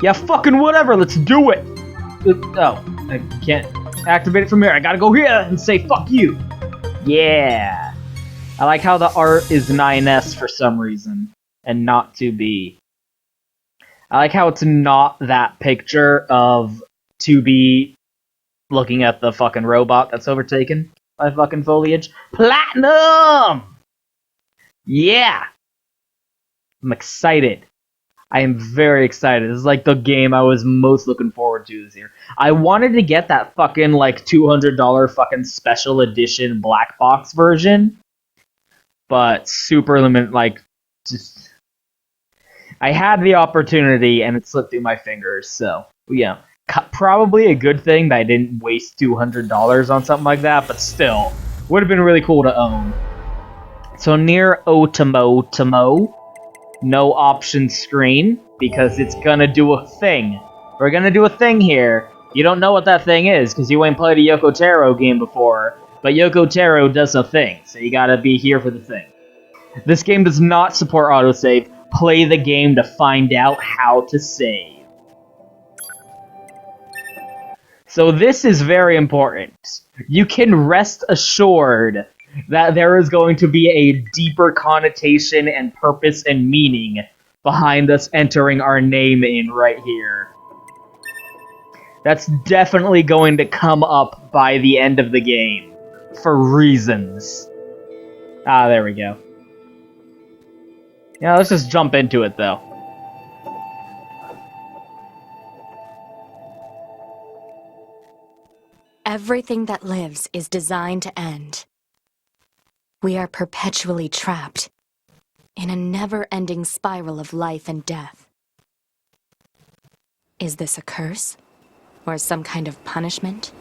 Yeah, fucking whatever, let's do it! Oh, I can't activate it from here. I gotta go here and say fuck you! Yeah! I like how the art is 9S for some reason, and not 2B. I like how it's not that picture of 2B looking at the fucking robot that's overtaken by fucking foliage. Platinum! Yeah! I'm excited. I am very excited. This is like the game I was most looking forward to this year. I wanted to get that fucking like $200 fucking special edition black box version, but super limited, like, just... I had the opportunity and it slipped through my fingers, so, yeah. Probably a good thing that I didn't waste $200 on something like that, but still, would have been really cool to own. So Nier Automata, no option screen, because it's gonna do a thing. We're gonna do a thing here. You don't know what that thing is, because you ain't played a Yoko Taro game before, but Yoko Taro does a thing, so you gotta be here for the thing. This game does not support autosave. Play the game to find out how to save. So this is very important. You can rest assured that there is going to be a deeper connotation and purpose and meaning behind us entering our name in right here. That's definitely going to come up by the end of the game, for reasons. Ah, there we go. Yeah, let's just jump into it, though. Everything that lives is designed to end. We are perpetually trapped in a never-ending spiral of life and death. Is this a curse? Or some kind of punishment?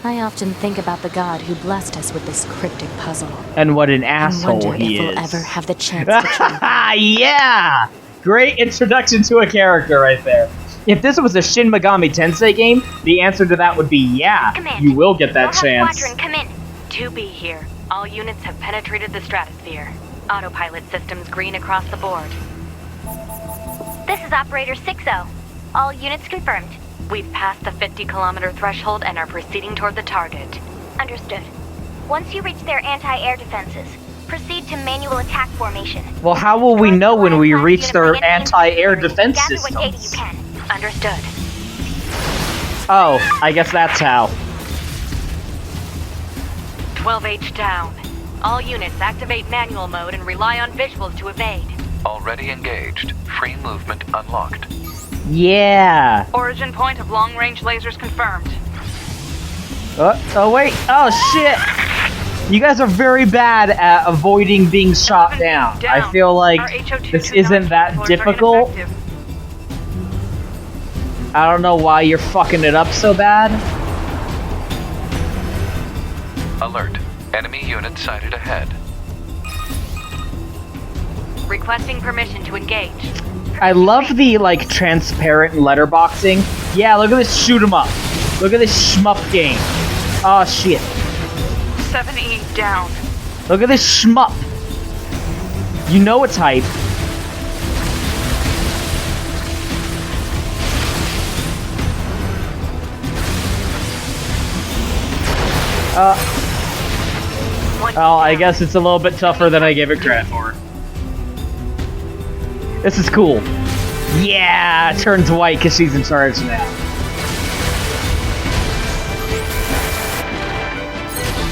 I often think about the god who blessed us with this cryptic puzzle. And what an asshole and wonder he if is. we'll ever have the chance to try. Yeah! Great introduction to a character right there. If this was a Shin Megami Tensei game, the answer to that would be yeah, Command. you will get that chance. Squadron, come in. 2B here. All units have penetrated the stratosphere. Autopilot systems green across the board. This is Operator 6-0. All units confirmed. We've passed the 50-kilometer threshold and are proceeding toward the target. Understood. Once you reach their anti-air defenses, proceed to manual attack formation. Well, how will we know when we reach their anti-air defense Gather what data you systems? can. Understood. Oh, I guess that's how. 12H down. All units activate manual mode and rely on visuals to evade. Already engaged. Free movement unlocked. Yeah. Origin point of long-range lasers confirmed. Oh wait. Oh shit. You guys are very bad at avoiding being shot down. I feel like this isn't that difficult. I don't know why you're fucking it up so bad. Alert. Enemy unit sighted ahead. Requesting permission to engage. I love the, like, transparent letterboxing. Yeah, look at this shoot 'em up. Look at this shmup game. Oh shit. 7E down. Look at this shmup. You know it's hype. Oh, I guess it's a little bit tougher than I gave it credit for. This is cool. Yeah, it turns white because she's in charge now.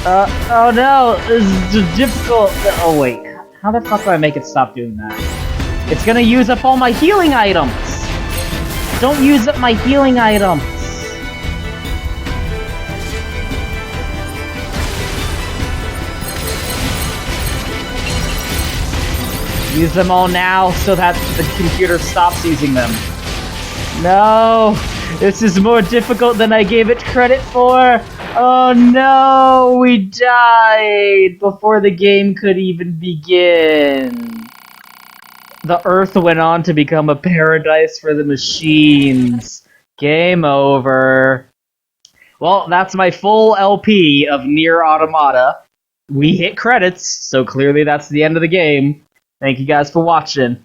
Oh no, this is difficult. Oh wait, how the fuck do I make it stop doing that? It's gonna use up all my healing items! Don't use up my healing items! Use them all now so that the computer stops using them. No! This is more difficult than I gave it credit for! Oh no! We died before the game could even begin. The Earth went on to become a paradise for the machines. Game over. Well, that's my full LP of Nier Automata. We hit credits, so clearly that's the end of the game. Thank you guys for watching.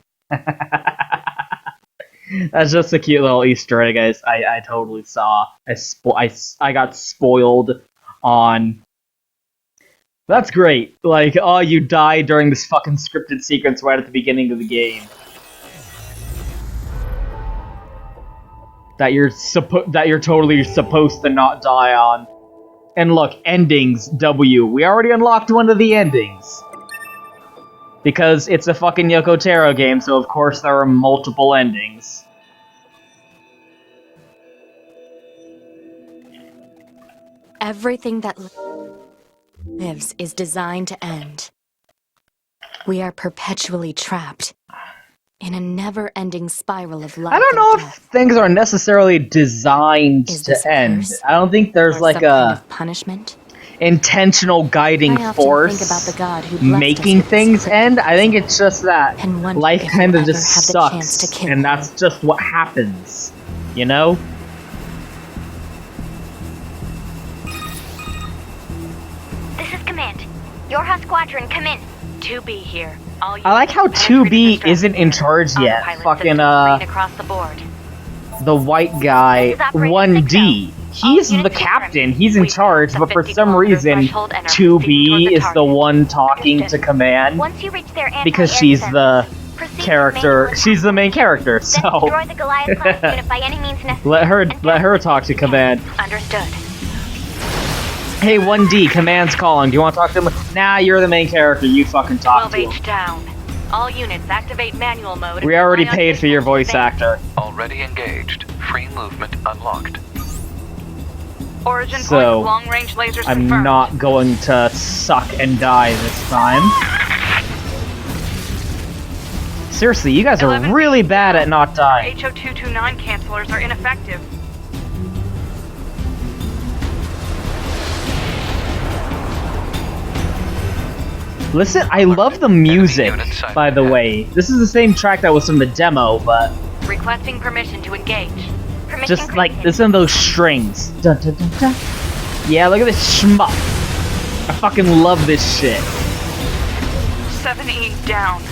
That's just a cute little Easter egg I totally saw. I got spoiled on. That's great. Like, oh, you die during this fucking scripted sequence right at the beginning of the game. That you're totally supposed to not die on. And look, endings, W. We already unlocked one of the endings. Because it's a fucking Yoko Taro game, so of course there are multiple endings. Everything that lives is designed to end. We are perpetually trapped in a never-ending spiral of life. I don't know and if death. things are necessarily designed Is to this a end. curse? I don't think there's Or like some kind a of punishment? intentional guiding I often force think about the God who blessed us making with this things equipment. end. I think it's just that And wonder life if kind we'll of ever just have the chance to sucks, kill and him. that's just what happens. You know? This is Command. Yorha Squadron, come in. 2B here. All I like how units have penetrated 2B the isn't in stratosphere. charge yet. Autopilot Fucking, systems green across the board. the white guy, This is Operator 1D. He's All the units captain, he's in We've charge, passed but the for 50 some kilometer reason, threshold and are proceeding toward 2B the is the target. one talking to Understood. command. Once you reach their anti-air Because she's the defenses, proceed to character, manual she's the main character, attack. Then so destroy the Goliath-class unit by any means necessary. let her talk to command. Understood. Hey, 1D, command's calling. Do you want to talk to him? Nah, you're the main character. You fucking talk to him. 12H down. All units activate manual mode. We already Rely on paid for your systems voice advanced. actor. Already engaged. Free movement unlocked. Origin So, point with long-range lasers I'm confirmed. not going to suck and die this time. Seriously, you guys are 11 really bad at not dying. HO229 cancelers are ineffective. Listen, I love the music, by the way. This is the same track that was from the demo, but Requesting permission to engage. Permission just like, granted. listen to those strings. Dun, dun, dun, dun. Yeah, look at this schmuck. I fucking love this shit. 7E down.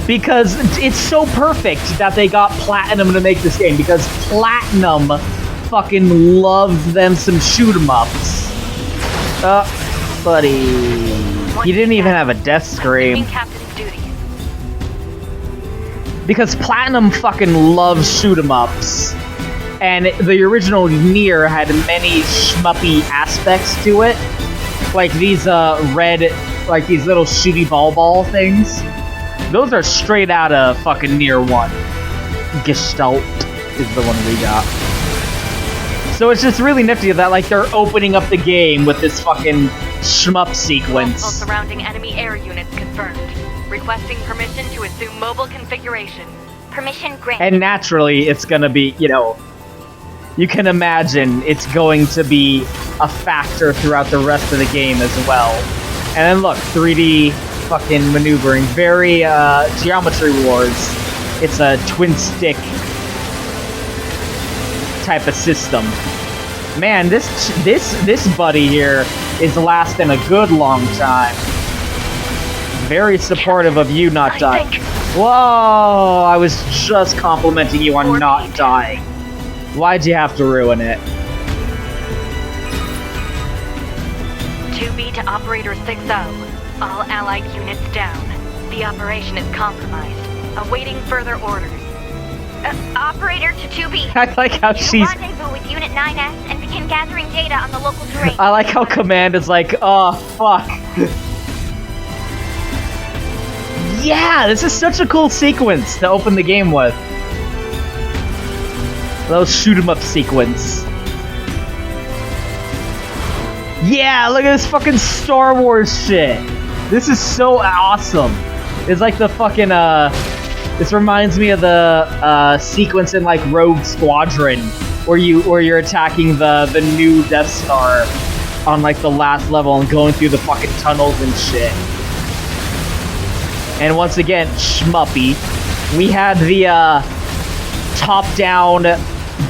Because it's so perfect that they got Platinum to make this game, because Platinum fucking loves them some shoot-em-ups. Buddy. He didn't even have a death scream. Assuming captain's duties. Because Platinum fucking loves shoot-em-ups. And the original Nier had many shmuppy aspects to it. Like these red, like these little shooty ball things. Those are straight out of fucking Nier 1. Gestalt is the one we got. So it's just really nifty that like they're opening up the game with this fucking shmup Multiple sequence. surrounding enemy air units confirmed. Requesting permission to assume mobile configuration. Permission granted. And naturally, it's gonna be, you know, you can imagine it's going to be a factor throughout the rest of the game as well. And then look, 3D fucking maneuvering, very Geometry Wars. It's a twin stick type of system. Man, this buddy here is lasting a good long time. Very supportive of you not dying. Whoa! I was just complimenting you on not dying. Why'd you have to ruin it? 2B to Operator 6-0. All allied units down. The operation is compromised. Awaiting further orders. Operator to 2B. I like how You she's... rendezvous with Unit 9S and begin gathering data on the local terrain. I like how Command is like, oh, fuck. Yeah, this is such a cool sequence to open the game with. Little shoot 'em up sequence. Yeah, look at this fucking Star Wars shit. This is so awesome. It's like the fucking, this reminds me of the, sequence in, like, Rogue Squadron, where you're attacking the new Death Star on, like, the last level and going through the fucking tunnels and shit. And once again, shmuppy. We had the, top-down,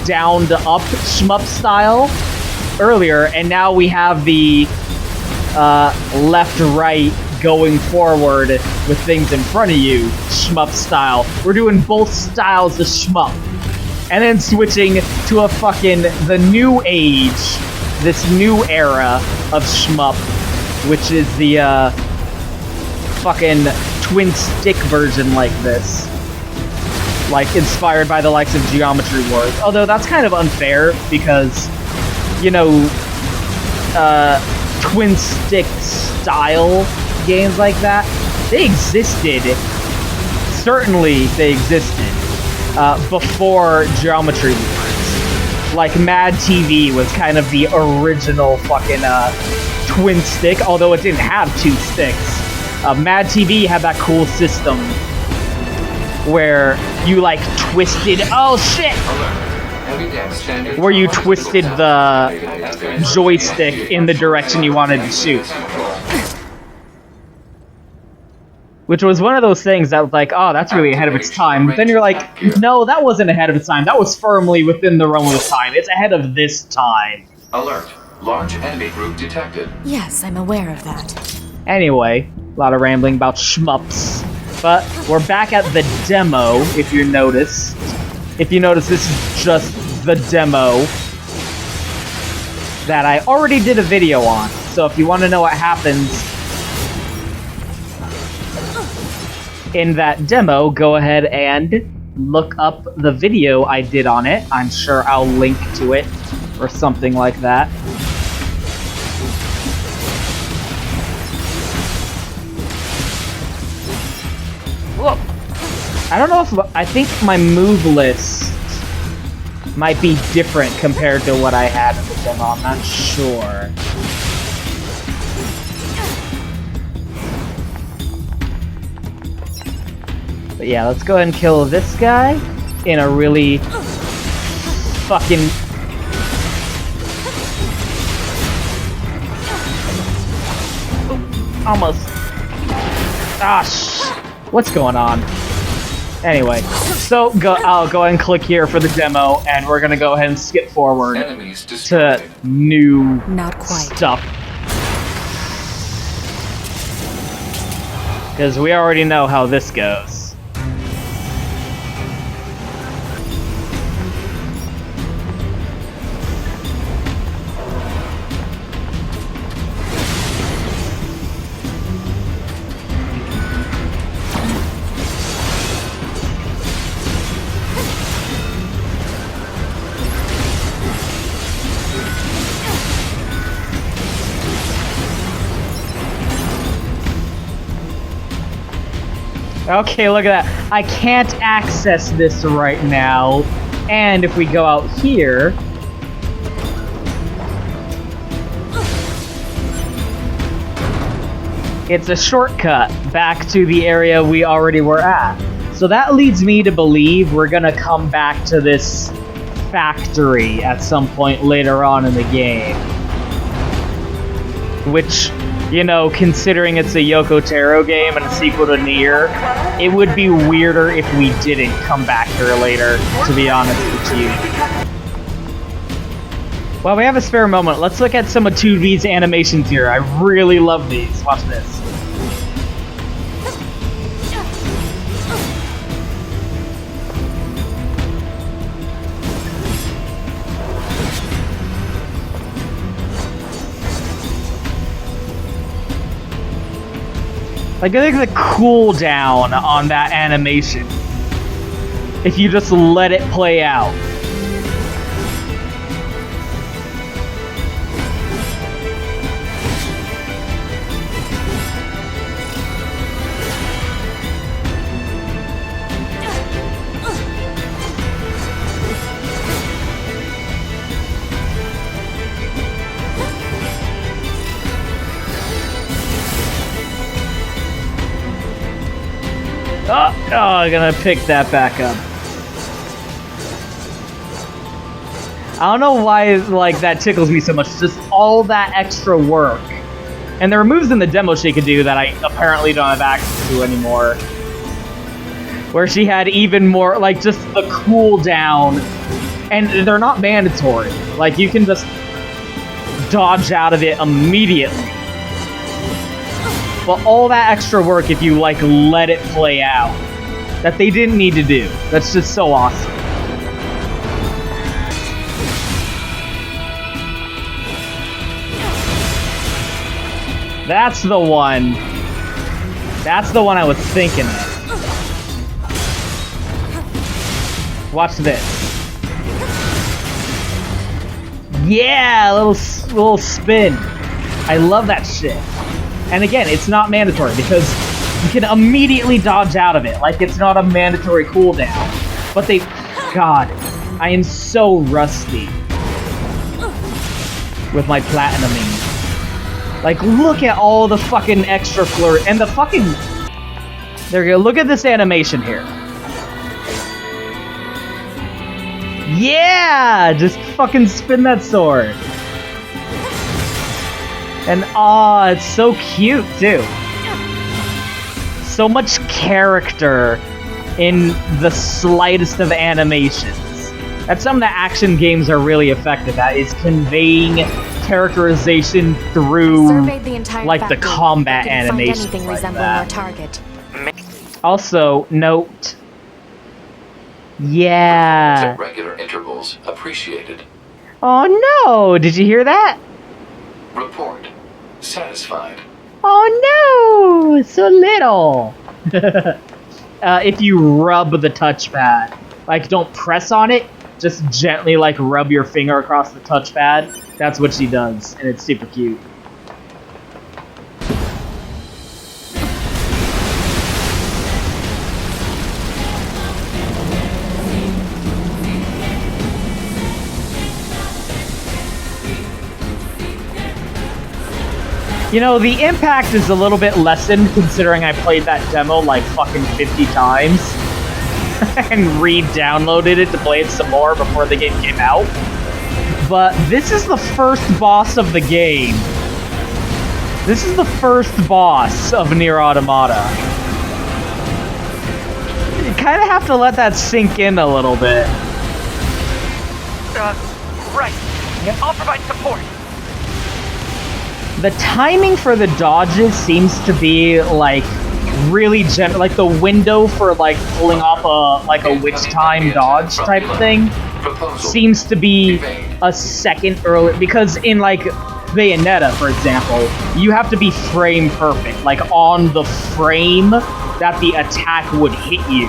down-to-up shmup style earlier, and now we have the, left-right going forward with things in front of you, shmup style. We're doing both styles of shmup. And then switching to a fucking, the new age, this new era of shmup, which is the, fucking twin stick version like this. Like, inspired by the likes of Geometry Wars. Although that's kind of unfair, because, you know, twin stick style games like that, they existed. Certainly they existed before Geometry Wars. Like, Mad TV was kind of the original fucking twin stick, although it didn't have two sticks. Mad TV had that cool system where you like twisted, oh shit! Where you twisted the joystick in the direction you wanted to shoot. Which was one of those things that was like, oh, that's really ahead of its time. But then you're like, no, that wasn't ahead of its time. That was firmly within the realm of its time. It's ahead of this time. Alert. Large enemy group detected. Yes, I'm aware of that. Anyway, a lot of rambling about shmups. But we're back at the demo, if you notice. If you notice, this is just the demo that I already did a video on. So if you want to know what happens in that demo, go ahead and look up the video I did on it. I'm sure I'll link to it or something like that. Look, I don't know if, I think my move list might be different compared to what I had in the demo, I'm not sure. But yeah, let's go ahead and kill this guy in a really fucking... Almost. What's going on? Anyway, so I'll go ahead and click here for the demo, and we're gonna go ahead and skip forward to new Not quite. stuff. Because we already know how this goes. Okay, look at that. I can't access this right now. And if we go out here... it's a shortcut back to the area we already were at. So that leads me to believe we're gonna come back to this factory at some point later on in the game. Which... you know, considering it's a Yoko Taro game and a sequel to Nier, it would be weirder if we didn't come back here later, to be honest with you. Well, we have a spare moment. Let's look at some of 2V's animations here. I really love these. Watch this. Like, I think the cooldown on that animation, if you just let it play out. Oh, I'm gonna pick that back up. I don't know why, like, that tickles me so much. It's just all that extra work. And there are moves in the demo she could do that I apparently don't have access to anymore. Where she had even more, like, just the cooldown. And they're not mandatory. Like, you can just dodge out of it immediately. but all that extra work if you, like, let it play out. That they didn't need to do. That's just so awesome. That's the one. That's the one I was thinking of. Watch this. Yeah, little spin. I love that shit. And again, it's not mandatory because you can immediately dodge out of it. Like, it's not a mandatory cooldown. But they... God, I am so rusty with my platinuming. Like, look at all the fucking extra flirt and the fucking... There you go. Look at this animation here. Yeah! Just fucking spin that sword. And, aw, it's so cute, too. So much character in the slightest of animations. That's something that action games are really effective at, is conveying characterization through, like, the combat animations like that. Target. Also, note... Yeah. At regular intervals, appreciated. Oh no! Did you hear that? Report. Satisfied. Oh no! So little! If you rub the touchpad, like, don't press on it, just gently, like, rub your finger across the touchpad. That's what she does, and it's super cute. You know, the impact is a little bit lessened considering I played that demo like fucking 50 times and re-downloaded it to play it some more before the game came out. But this is the first boss of the game. This is the first boss of Nier Automata. You kind of have to let that sink in a little bit. Right. Yep. I'll provide support. The timing for the dodges seems to be, like, really like the window for, like, pulling off a witch time dodge type thing seems to be a second early, because in, like, Bayonetta, for example, you have to be frame perfect, like, on the frame that the attack would hit you.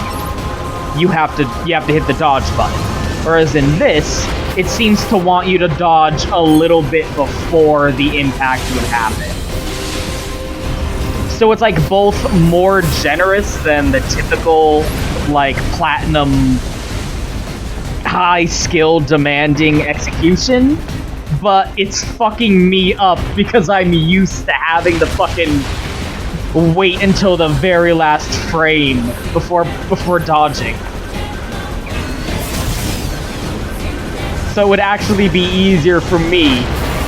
You have to hit the dodge button. Whereas in this, it seems to want you to dodge a little bit before the impact would happen. So it's like both more generous than the typical, like, platinum, high skill demanding execution, but it's fucking me up because I'm used to having to fucking wait until the very last frame before dodging. So it would actually be easier for me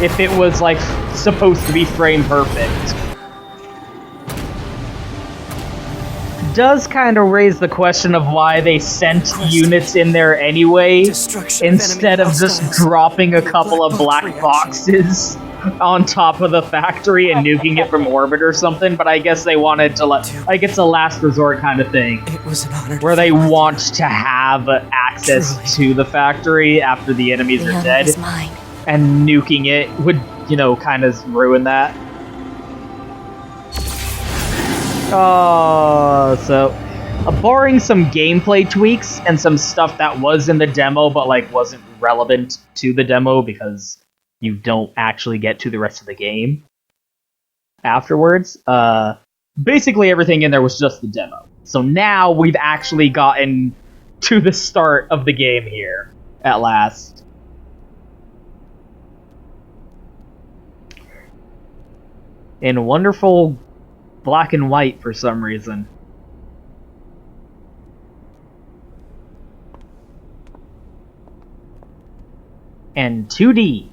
if it was, like, supposed to be frame perfect. Does kind of raise the question of why they sent units in there anyway, instead of just dropping a couple of black boxes on top of the factory and nuking it from orbit or something, but I guess they wanted to like, it's a last resort kind of thing, where they want to have access to the factory after the enemies are dead, and nuking it would, you know, kind of ruin that. Oh, so barring some gameplay tweaks and some stuff that was in the demo but, like, wasn't relevant to the demo because you don't actually get to the rest of the game afterwards. Basically everything in there was just the demo. So now we've actually gotten to the start of the game here, at last. In wonderful black and white for some reason. And 2D.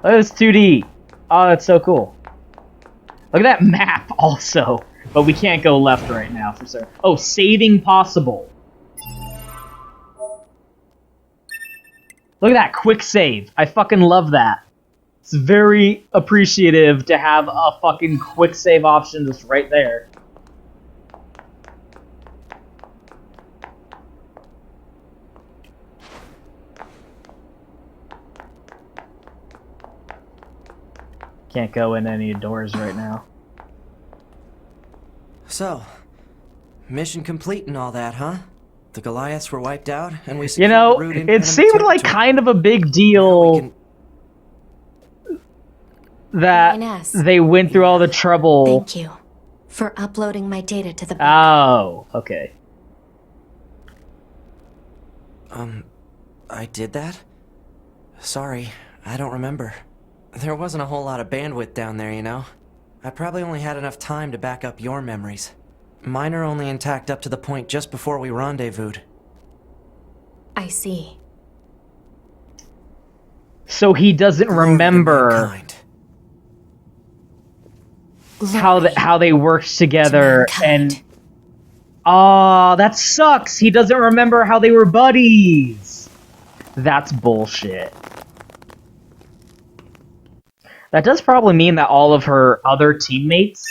Oh, it's 2D. Oh, that's so cool. Look at that map also. But we can't go left right now for sure. Oh, saving possible. Look at that, quick save. I fucking love that. It's very appreciative to have a fucking quick save option just right there. Can't go in any doors right now. So, mission complete and all that, huh? The Goliaths were wiped out, and we You secured know, the route into it enemy seemed like territory. kind of a big Now we deal can- that Ines. they went through all the trouble. Thank you for uploading my data to the book. Oh, okay. I did that? Sorry, I don't remember. There wasn't a whole lot of bandwidth down there, you know? I probably only had enough time to back up your memories. Mine are only intact up to the point just before we rendezvoused. I see. So he doesn't Glory to remember mankind. how they worked together, mankind. and that sucks. He doesn't remember how they were buddies. That's bullshit. That does probably mean that all of her other teammates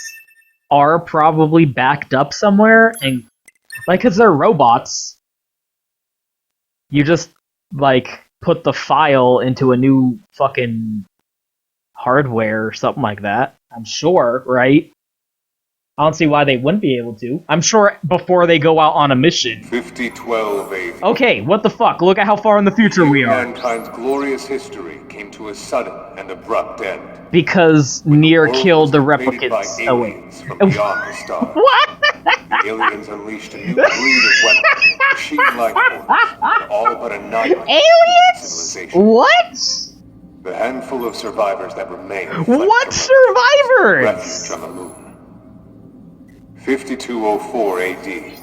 are probably backed up somewhere, and like, cause they're robots. You just like put the file into a new fucking hardware or something like that. I'm sure, right? I don't see why they wouldn't be able to. I'm sure before they go out on a mission. 5012 AD. Okay, what the fuck? Look at how far in the future we are. Mankind's glorious history came to a sudden and abrupt end. Because Nier World killed the was invaded by replicants. Oh wait. aliens from beyond the stars. What? The aliens unleashed a new breed of weapons, machine-like forms, that all but annihilated Aliens? civilization. What? The handful of survivors that remain. What Refuge survivors? on the moon. 5204 AD.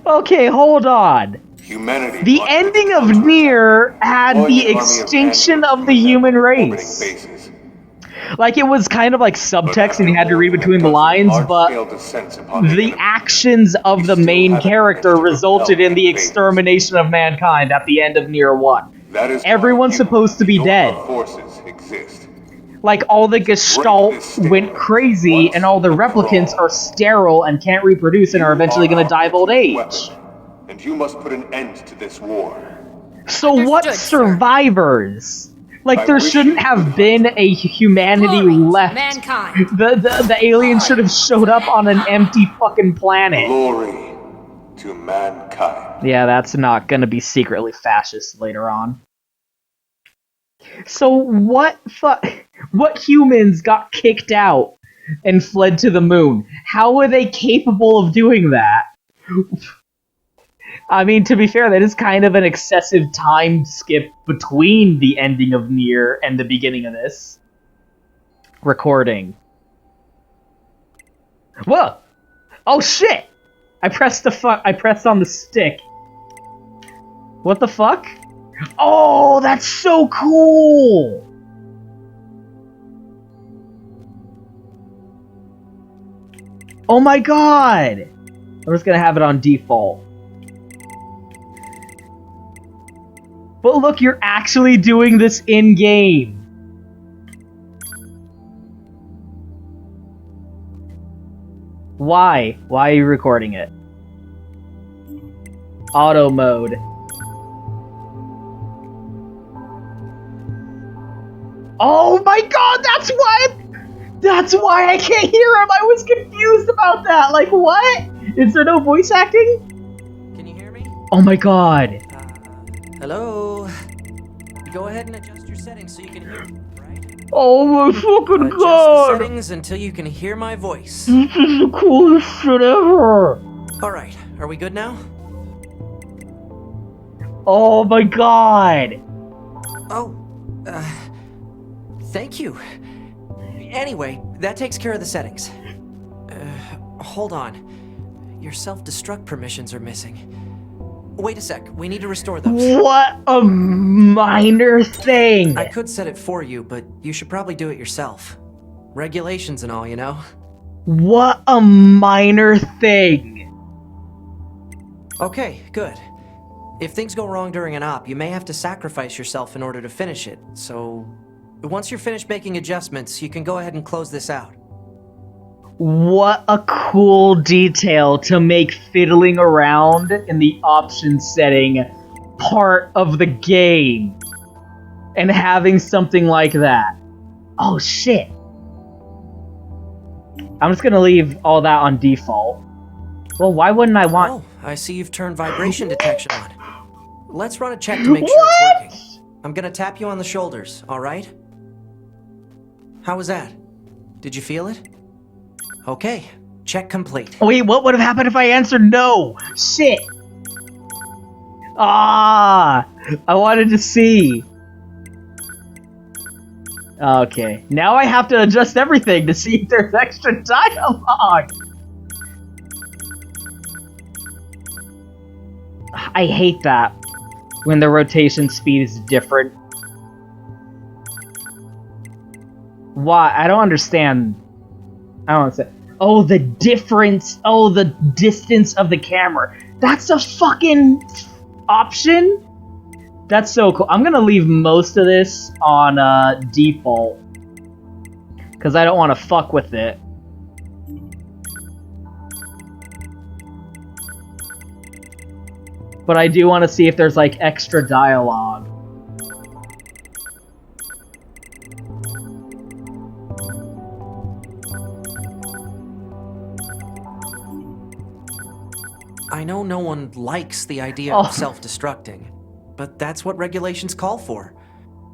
Okay, hold on. Humanity. The launched ending its of counterattack, Nier had deploying the an army of extinction androids of from the human orbiting race. bases. Like, it was kind of like subtext and you had to read between the lines, but the actions of the main character resulted in the extermination of mankind at the end of Nier 1. That is Everyone's why you supposed to be and your dead. forces exist. Like, all the Gestalt went crazy, and all the replicants are sterile and can't reproduce and are eventually gonna die of old age. And you must put an end to this war. So what Understood, sir. survivors? Like, I there wish shouldn't you have could been a humanity Glory to left. mankind. The aliens should have showed up on an empty fucking planet. Glory to mankind. Yeah, that's not gonna be secretly fascist later on. So what humans got kicked out and fled to the moon? How were they capable of doing that? I mean, to be fair, that is kind of an excessive time skip between the ending of Nier and the beginning of this recording. Whoa! Oh shit! I pressed on the stick. What the fuck? Oh, that's so cool! Oh my god! I'm just gonna have it on default. But look, you're actually doing this in-game. Why? Why are you recording it? Auto mode. Oh my god, that's why I can't hear him! I was confused about that! Like, what? Is there no voice acting? Can you hear me? Oh my god. Hello? Go ahead and adjust your settings so you can hear me, right? Oh my fucking Adjust the god! settings until you can hear my voice. This is the coolest shit ever! Alright, are we good now? Oh my god! Oh, thank you. Anyway, that takes care of the settings. Hold on. Your self-destruct permissions are missing. Wait a sec, we need to restore those. What a minor thing! I could set it for you, but you should probably do it yourself. Regulations and all, you know? What a minor thing! Okay, good. If things go wrong during an op, you may have to sacrifice yourself in order to finish it, so Once you're finished making adjustments, you can go ahead and close this out. What a cool detail to make fiddling around in the option setting part of the game. And having something like that. Oh shit. I'm just gonna leave all that on default. Well, why wouldn't I want... Oh, I see you've turned vibration detection on. Let's run a check to make sure it's working. I'm gonna tap you on the shoulders, alright? How was that? Did you feel it? Okay, check complete. Wait, what would have happened if I answered no? Shit! Ah! I wanted to see. Okay, now I have to adjust everything to see if there's extra dialogue! I hate that when the rotation speed is different. Why? I don't understand. I don't understand. Oh, the difference. Oh, the distance of the camera. That's a fucking option? That's so cool. I'm gonna leave most of this on default. Because I don't want to fuck with it. But I do want to see if there's, like, extra dialogue. I know no one likes the idea of self-destructing, but that's what regulations call for.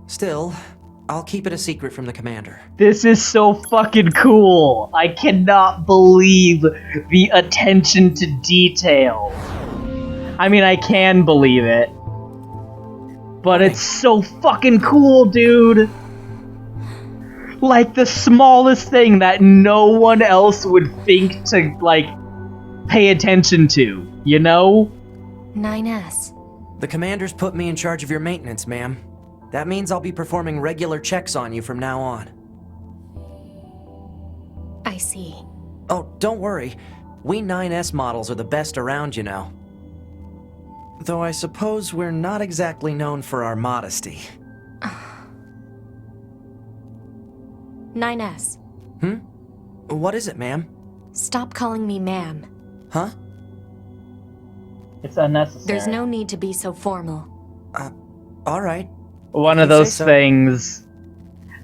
Still, I'll keep it a secret from the commander. This is so fucking cool. I cannot believe the attention to detail. I mean, I can believe it. But it's so fucking cool, dude. Like, the smallest thing that no one else would think to, like, pay attention to, you know? 9S. The commander's put me in charge of your maintenance, ma'am. That means I'll be performing regular checks on you from now on. I see. Oh, don't worry. We 9S models are the best around, you know. Though I suppose we're not exactly known for our modesty. 9S. What is it, ma'am? Stop calling me ma'am. Huh? It's unnecessary. There's no need to be so formal. Alright. One If of you those say so. things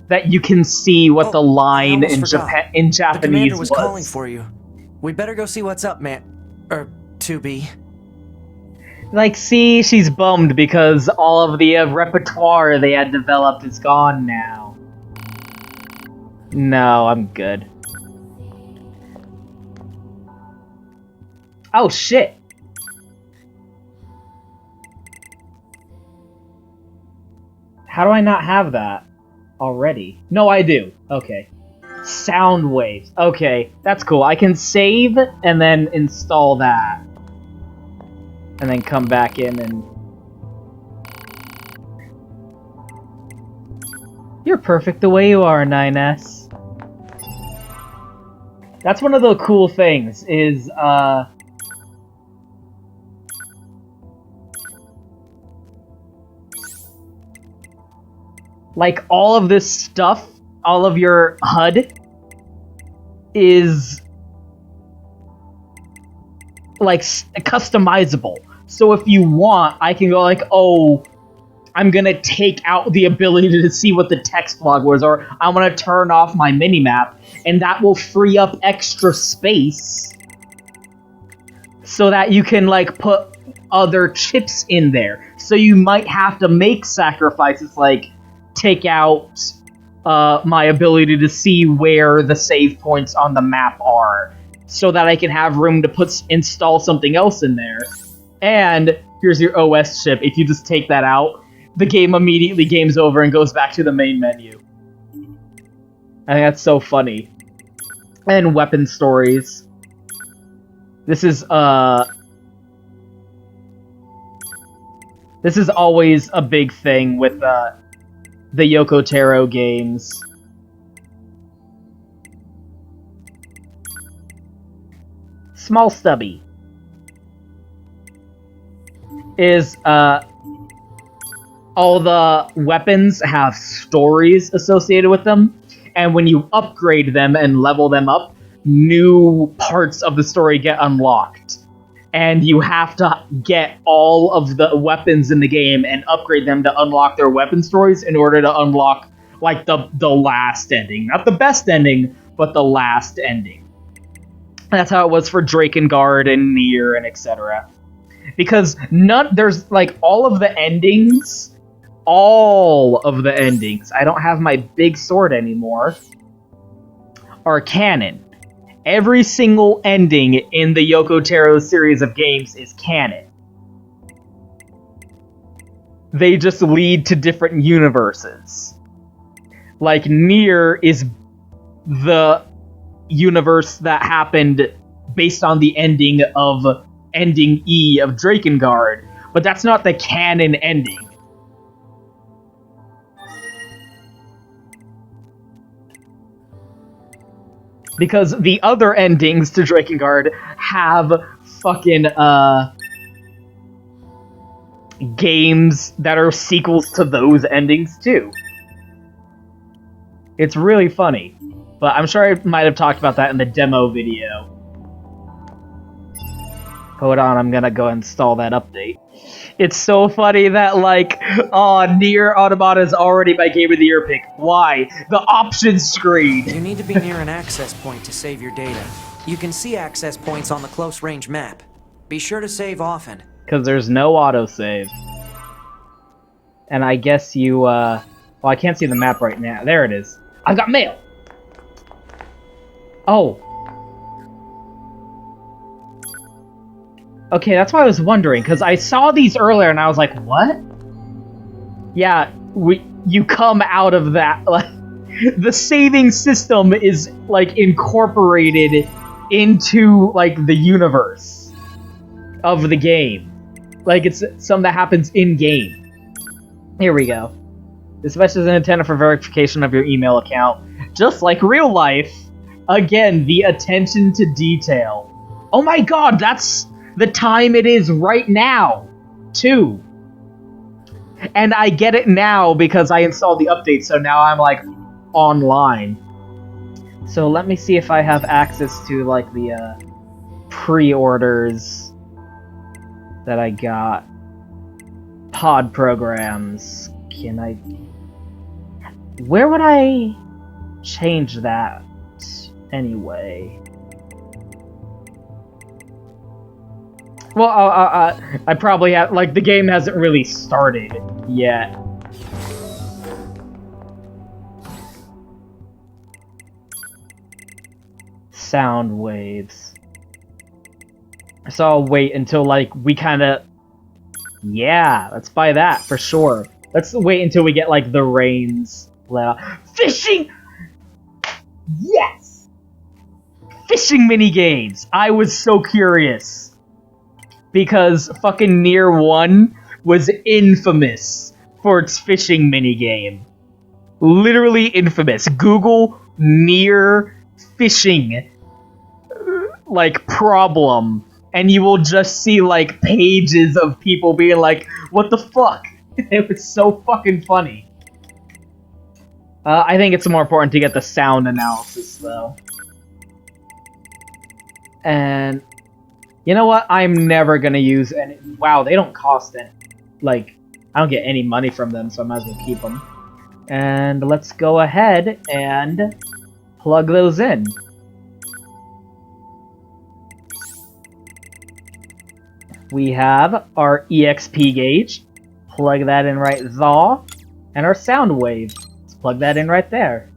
that you can see what the line I almost in forgot. in The Japanese commander was calling for you. We better go see what's up, man. 2B. Like, see, she's bummed because all of the repertoire they had developed is gone now. No, I'm good. Oh, shit! How do I not have that already? No, I do. Okay. Sound waves. Okay, that's cool. I can save and then install that. And then come back in and... You're perfect the way you are, 9S. That's one of the cool things, is, like, all of this stuff, all of your HUD, is, like, customizable. So if you want, I can go like, oh, I'm gonna take out the ability to see what the text log was, or I want to turn off my minimap, and that will free up extra space so that you can, like, put other chips in there. So you might have to make sacrifices, like take out my ability to see where the save points on the map are, so that I can have room to install something else in there. And here's your OS chip. If you just take that out, the game immediately games over and goes back to the main menu. I think that's so funny. And weapon stories. This is always a big thing with the Yoko Taro games. Small Stubby all the weapons have stories associated with them, and when you upgrade them and level them up, new parts of the story get unlocked. And you have to get all of the weapons in the game and upgrade them to unlock their weapon stories in order to unlock, like, the last ending. Not the best ending, but the last ending. That's how it was for Drakengard and Nier and etc. Because there's, like, all of the endings, I don't have my big sword anymore, are canon. Every single ending in the Yoko Taro series of games is canon. They just lead to different universes. Like, Nier is the universe that happened based on the ending E of Drakengard, but that's not the canon ending. Because the other endings to Drakengard have fucking, games that are sequels to those endings, too. It's really funny. But I'm sure I might have talked about that in the demo video. Hold on, I'm gonna go install that update. It's so funny that, like, Nier Automata is already my Game of the Year pick. Why? The options screen! You need to be near an access point to save your data. You can see access points on the close range map. Be sure to save often. Because there's no autosave. And I guess you, well, I can't see the map right now. There it is. I've got mail! Oh. Okay, that's why I was wondering, because I saw these earlier and I was like, what? Yeah, you come out of that, like, the saving system is, like, incorporated into, like, the universe of the game. Like, it's something that happens in-game. Here we go. This message is intended for verification of your email account. Just like real life. Again, the attention to detail. Oh my god, that's the time it is right now, too. And I get it now because I installed the update, so now I'm, like, online. So let me see if I have access to, like, the, pre-orders that I got. Pod programs. Can I... Where would I change that, anyway? Well, I probably have, like, the game hasn't really started yet. Sound waves. So I'll wait until, like, we kinda... Yeah, let's buy that, for sure. Let's wait until we get, like, the rains let out. Fishing! Yes! Fishing minigames! I was so curious. Because fucking Nier 1 was infamous for its fishing minigame. Literally infamous. Google Nier fishing, like, problem, and you will just see, like, pages of people being like, what the fuck? It was so fucking funny. I think it's more important to get the sound analysis, though. And... you know what? I'm never gonna use any... Wow, they don't cost any... Like, I don't get any money from them, so I might as well keep them. And let's go ahead and plug those in. We have our EXP gauge. Plug that in right there. And our sound wave. Let's plug that in right there.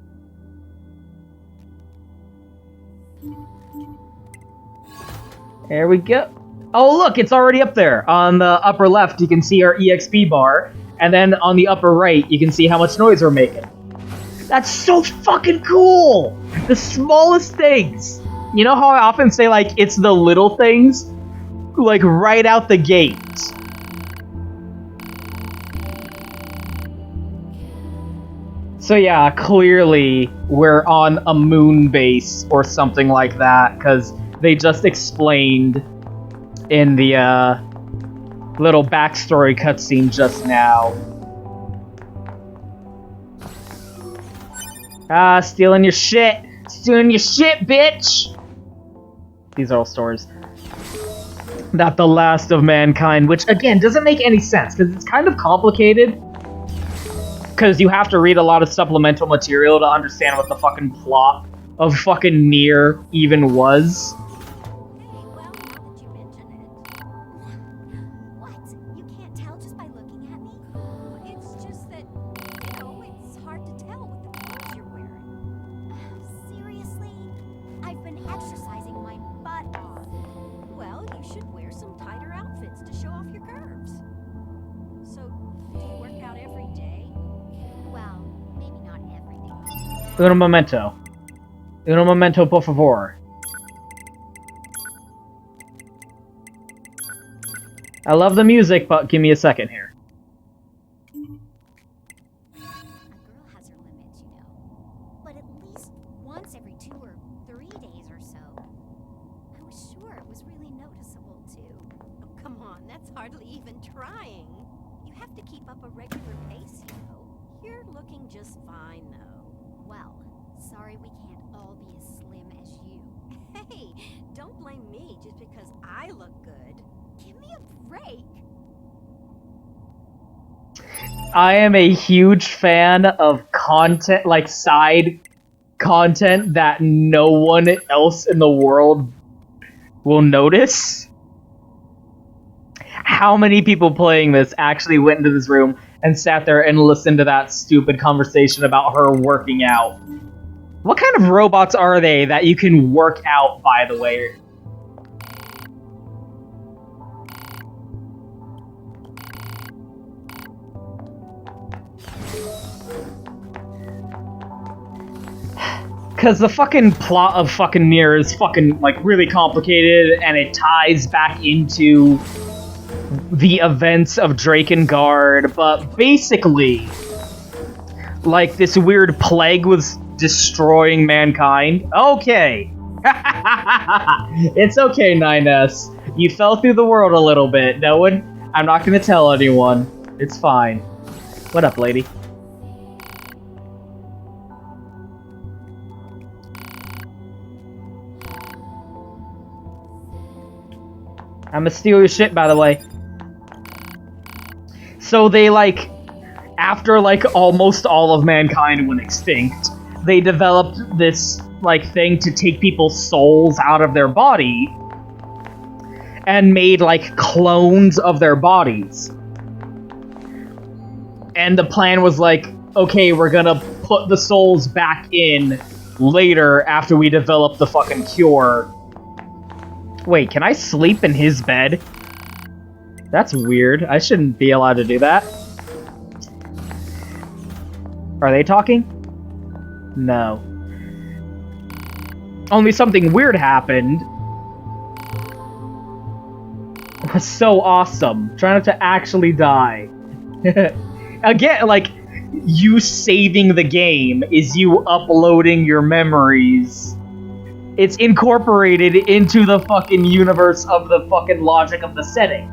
There we go. Oh, look, it's already up there. On the upper left, you can see our EXP bar. And then on the upper right, you can see how much noise we're making. That's so fucking cool! The smallest things. You know how I often say, like, it's the little things? Like, right out the gate. So yeah, clearly we're on a moon base or something like that, because they just explained in the little backstory cutscene just now Ah, stealing your shit! Stealing your shit, bitch! These are all stories. Not the last of mankind, which, again, doesn't make any sense, because it's kind of complicated. Because you have to read a lot of supplemental material to understand what the fucking plot of fucking Nier even was. Uno momento. Uno momento, por favor. I love the music, but give me a second here. A girl has her limits, you know. But at least once every 2 or 3 days or so. I was sure it was really noticeable, too. Oh, come on, that's hardly even trying. You have to keep up a regular pace, you know. You're looking just fine, though. Well, sorry we can't all be as slim as you. Hey, don't blame me just because I look good. Give me a break. I am a huge fan of content, like side content that no one else in the world will notice. How many people playing this actually went into this room and sat there and listened to that stupid conversation about her working out? What kind of robots are they that you can work out, by the way? Because the fucking plot of fucking Nier is fucking, like, really complicated, and it ties back into the events of Drakengard, but basically, like, this weird plague was destroying mankind. Okay. It's okay, 9S. You fell through the world a little bit. No one... I'm not gonna tell anyone. It's fine. What up, lady? I'ma steal your shit, by the way. So they, like, after, like, almost all of mankind went extinct, they developed this, like, thing to take people's souls out of their body and made, like, clones of their bodies. And the plan was, like, okay, we're gonna put the souls back in later after we develop the fucking cure. Wait, can I sleep in his bed? That's weird. I shouldn't be allowed to do that. Are they talking? No. Only something weird happened. It was so awesome. Try not to actually die. Again, like, you saving the game is you uploading your memories. It's incorporated into the fucking universe of the fucking logic of the setting.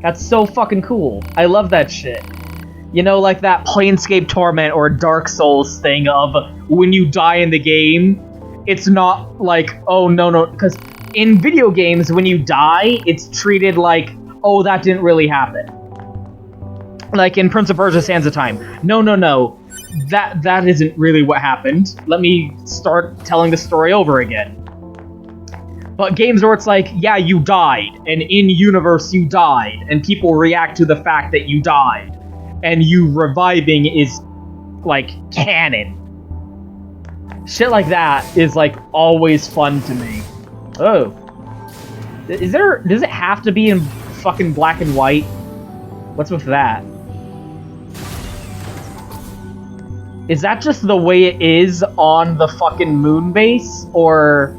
That's so fucking cool. I love that shit. You know, like that Planescape Torment or Dark Souls thing of when you die in the game, it's not like, oh, no, because in video games, when you die, it's treated like, oh, that didn't really happen. Like in Prince of Persia: Sands of Time. No. That isn't really what happened. Let me start telling the story over again. But games where it's like, yeah, you died, and in-universe you died, and people react to the fact that you died, and you reviving is, like, canon. Shit like that is, like, always fun to me. Oh. Does it have to be in fucking black and white? What's with that? Is that just the way it is on the fucking moon base? Or,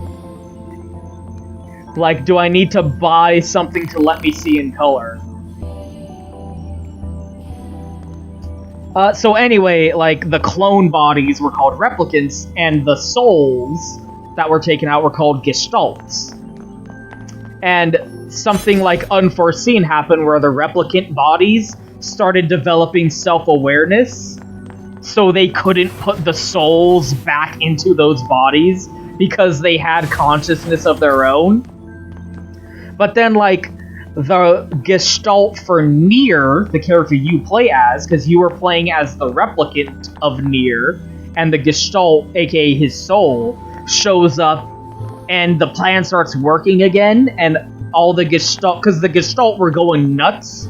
like, do I need to buy something to let me see in color? So anyway, like, the clone bodies were called replicants, and the souls that were taken out were called gestalts. And something, like, unforeseen happened where the replicant bodies started developing self-awareness, so they couldn't put the souls back into those bodies because they had consciousness of their own. But then, like, the gestalt for Nier, the character you play as, because you were playing as the replicant of Nier, and the gestalt, aka his soul, shows up, and the plan starts working again, and all the gestalt, because the gestalt were going nuts.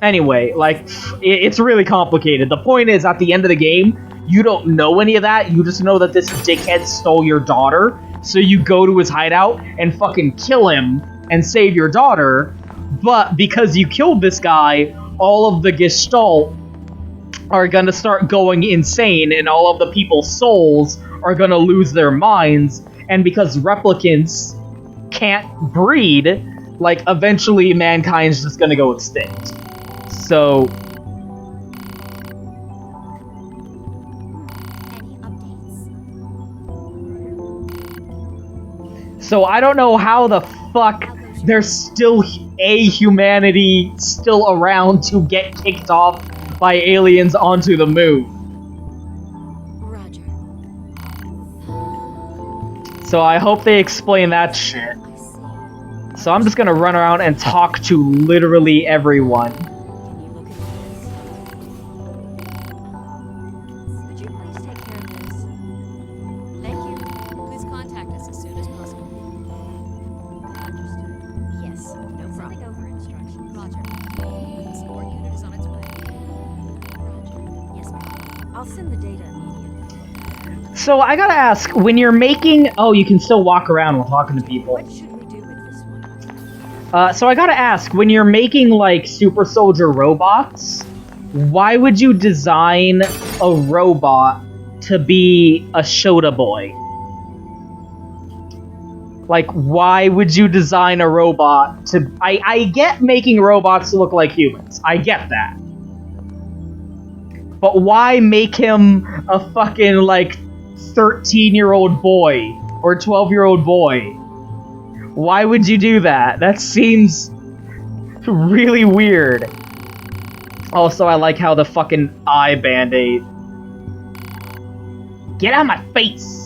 Anyway, like, it's really complicated. The point is, at the end of the game, you don't know any of that, you just know that this dickhead stole your daughter, so you go to his hideout and fucking kill him and save your daughter, but because you killed this guy, all of the gestalt are gonna start going insane, and all of the people's souls are gonna lose their minds, and because replicants can't breed, like, eventually mankind's just gonna go extinct. So... Any updates? So I don't know how the fuck there's still a humanity still around to get kicked off by aliens onto the moon. Roger. So I hope they explain that shit. I see. So I'm just gonna run around and talk to literally everyone. Can you look at this? Would you please take care of this? Thank you. Please contact us as soon as possible. Understood. Yes, No sending problem. over instructions. Roger. The support unit is on its way. Roger. Yes, ma'am. I'll send the data immediately. So I gotta ask, when you're making... Oh, you can still walk around while talking to people. What should we do with this one? So I gotta ask, when you're making, like, super soldier robots, why would you design a robot to be a Shota boy? Like, why would you design a robot to... I get making robots to look like humans. I get that. But why make him a fucking, like, 13-year-old boy? Or 12-year-old boy? Why would you do that? That seems really weird. Also, I like how the fucking eye band-aid. Get out of my face!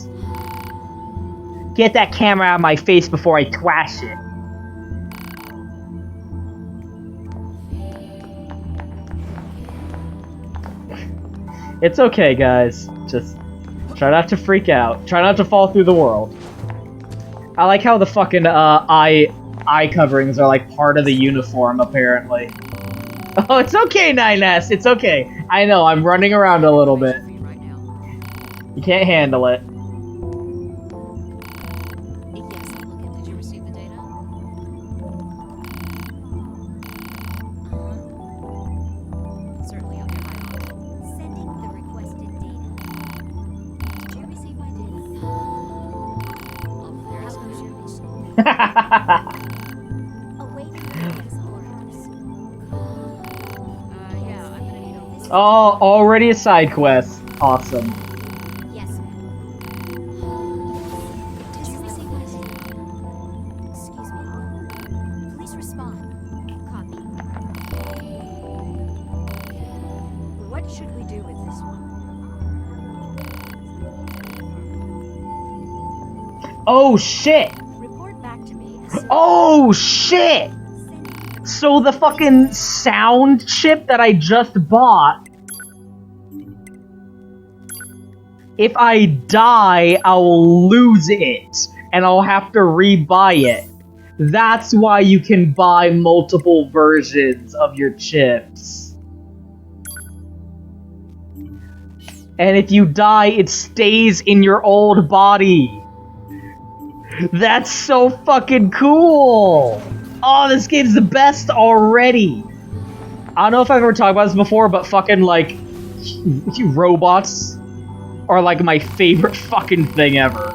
Get that camera out of my face before I thrash it. It's okay, guys. Just try not to freak out. Try not to fall through the world. I like how the fucking eye coverings are like part of the uniform, apparently. Oh, it's okay, 9S. It's okay. I know, I'm running around a little bit. Right now. You can't handle it. Yes, look at. Did you receive the data? Certainly, I'll get right on it. Sending the requested data. Did you receive my data? There How is goes your mission? Awaiting Enix orders. yeah, I'm gonna need a... Oh, already a side quest. Awesome. Yes, ma'am. Did you receive my data? Excuse me. Please respond. Copy. What should we do with this one? Oh, shit! Report back to me as soon Oh, shit! So the fucking sound chip that I just bought, if I die, I'll lose it, and I'll have to rebuy it. That's why you can buy multiple versions of your chips. And if you die, it stays in your old body. That's so fucking cool! Oh, this game's the best already! I don't know if I've ever talked about this before, but fucking, like, robots are, like, my favorite fucking thing ever.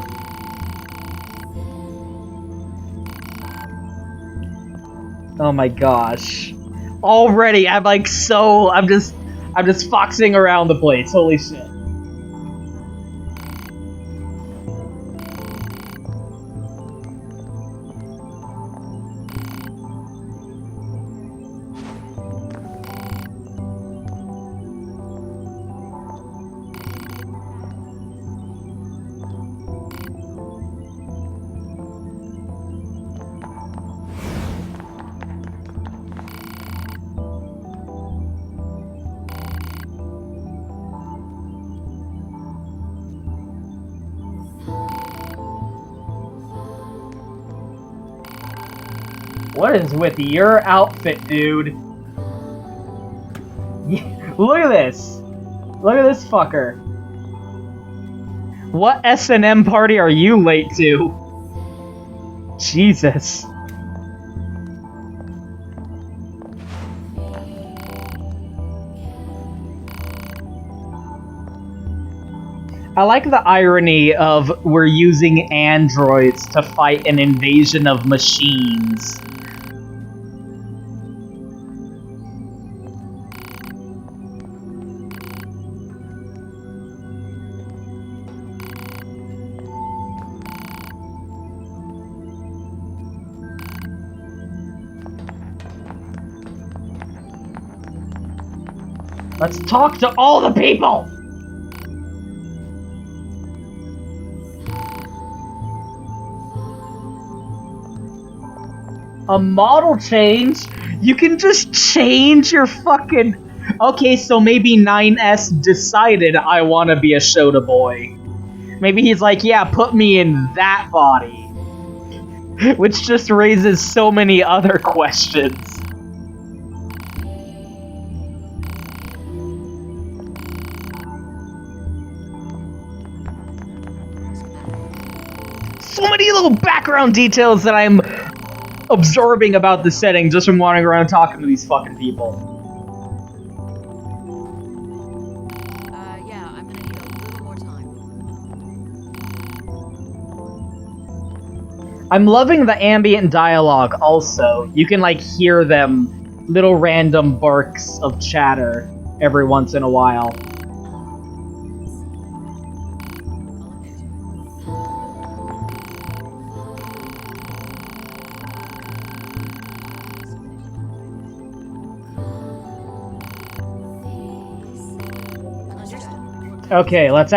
Oh my gosh. Already, I'm just foxing around the place, holy shit. What is with your outfit, dude? Look at this. Look at this fucker. What S&M party are you late to? Jesus. I like the irony of we're using androids to fight an invasion of machines. Let's talk to all the people! A model change? You can just change your fucking... Okay, so maybe 9S decided I want to be a Shota boy. Maybe he's like, yeah, put me in that body. Which just raises so many other questions. So many little background details that I'm absorbing about the setting just from wandering around talking to these fucking people. Yeah, I'm gonna need a little more time. I'm loving the ambient dialogue also. You can, like, hear them, little random barks of chatter every once in a while. Okay, let's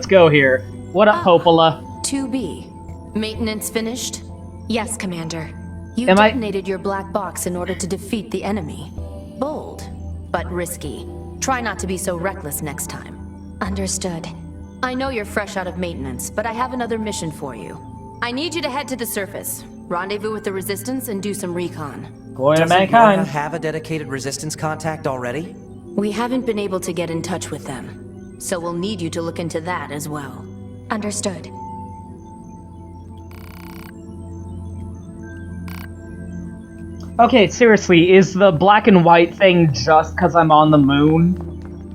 go here. What up, Popola? 2B. Maintenance finished? Yes, Commander. You Am I- detonated your black box in order to defeat the enemy. Bold, but risky. Try not to be so reckless next time. Understood. I know you're fresh out of maintenance, but I have another mission for you. I need you to head to the surface, rendezvous with the Resistance, and do some recon. Glory to Doesn't mankind. Yora have a dedicated resistance contact already? We haven't been able to get in touch with them, so we'll need you to look into that as well. Understood. Okay, seriously, is the black and white thing just because I'm on the moon?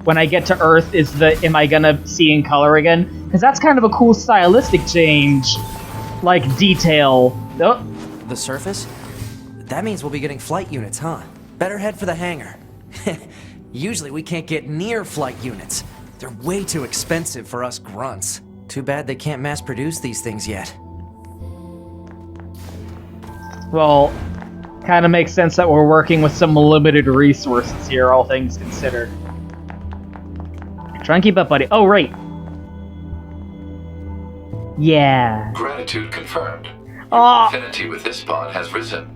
When I get to Earth, am I gonna see in color again? Because that's kind of a cool stylistic change. Like, detail. Oh. The surface? That means we'll be getting flight units, huh? Better head for the hangar. Usually we can't get near flight units. They're way too expensive for us grunts. Too bad they can't mass produce these things yet. Well, kind of makes sense that we're working with some limited resources here, all things considered. Try and keep up, buddy. Oh, right. Yeah. Gratitude confirmed. Oh, Affinity with this pod has risen.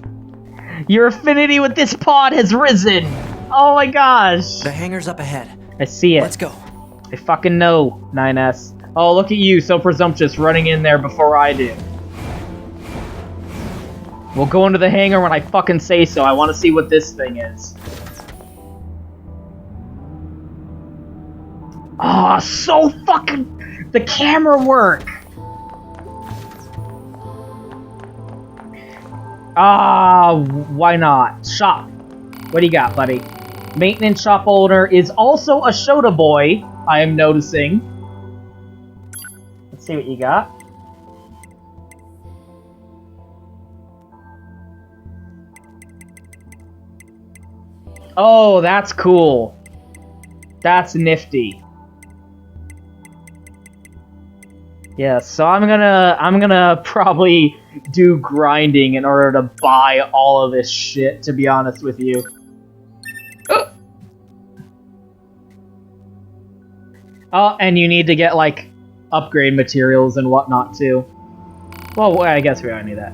your affinity with this pod has risen. Oh my gosh. The hangar's up ahead. I see it. Let's go. I fucking know, 9S. Oh, look at you, so presumptuous, running in there before I do. We'll go into the hangar when I fucking say so. I want to see what this thing is. Ah, so fucking... The camera work! Ah, why not? Shop. What do you got, buddy? Maintenance shop owner is also a Shota boy, I am noticing. Let's see what you got. Oh, that's cool. That's nifty. Yeah, so I'm gonna probably do grinding in order to buy all of this shit, to be honest with you. Oh, and you need to get, like, upgrade materials and whatnot, too. Well, I guess we already knew that.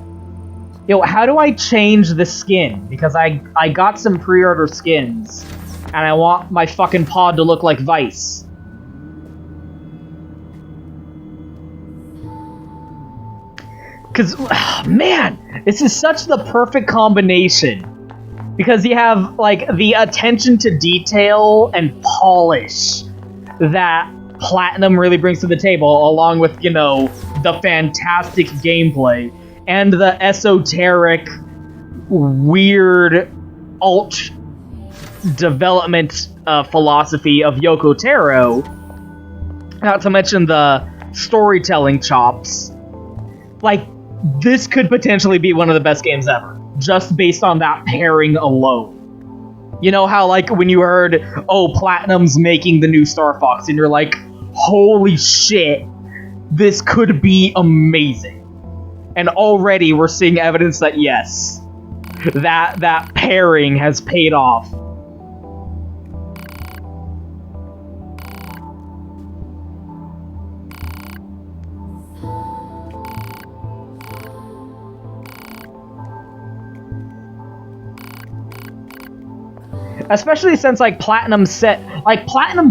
Yo, how do I change the skin? Because I got some pre-order skins, and I want my fucking pod to look like Vice. Because, man, this is such the perfect combination. Because you have, like, the attention to detail and polish that Platinum really brings to the table, along with, you know, the fantastic gameplay and the esoteric, weird, alt development philosophy of Yoko Taro. Not to mention the storytelling chops. Like, this could potentially be one of the best games ever, just based on that pairing alone. You know how, like, when you heard, oh, Platinum's making the new Star Fox, and you're like, holy shit, this could be amazing. And already we're seeing evidence that, yes, that pairing has paid off. Especially since, like, Platinum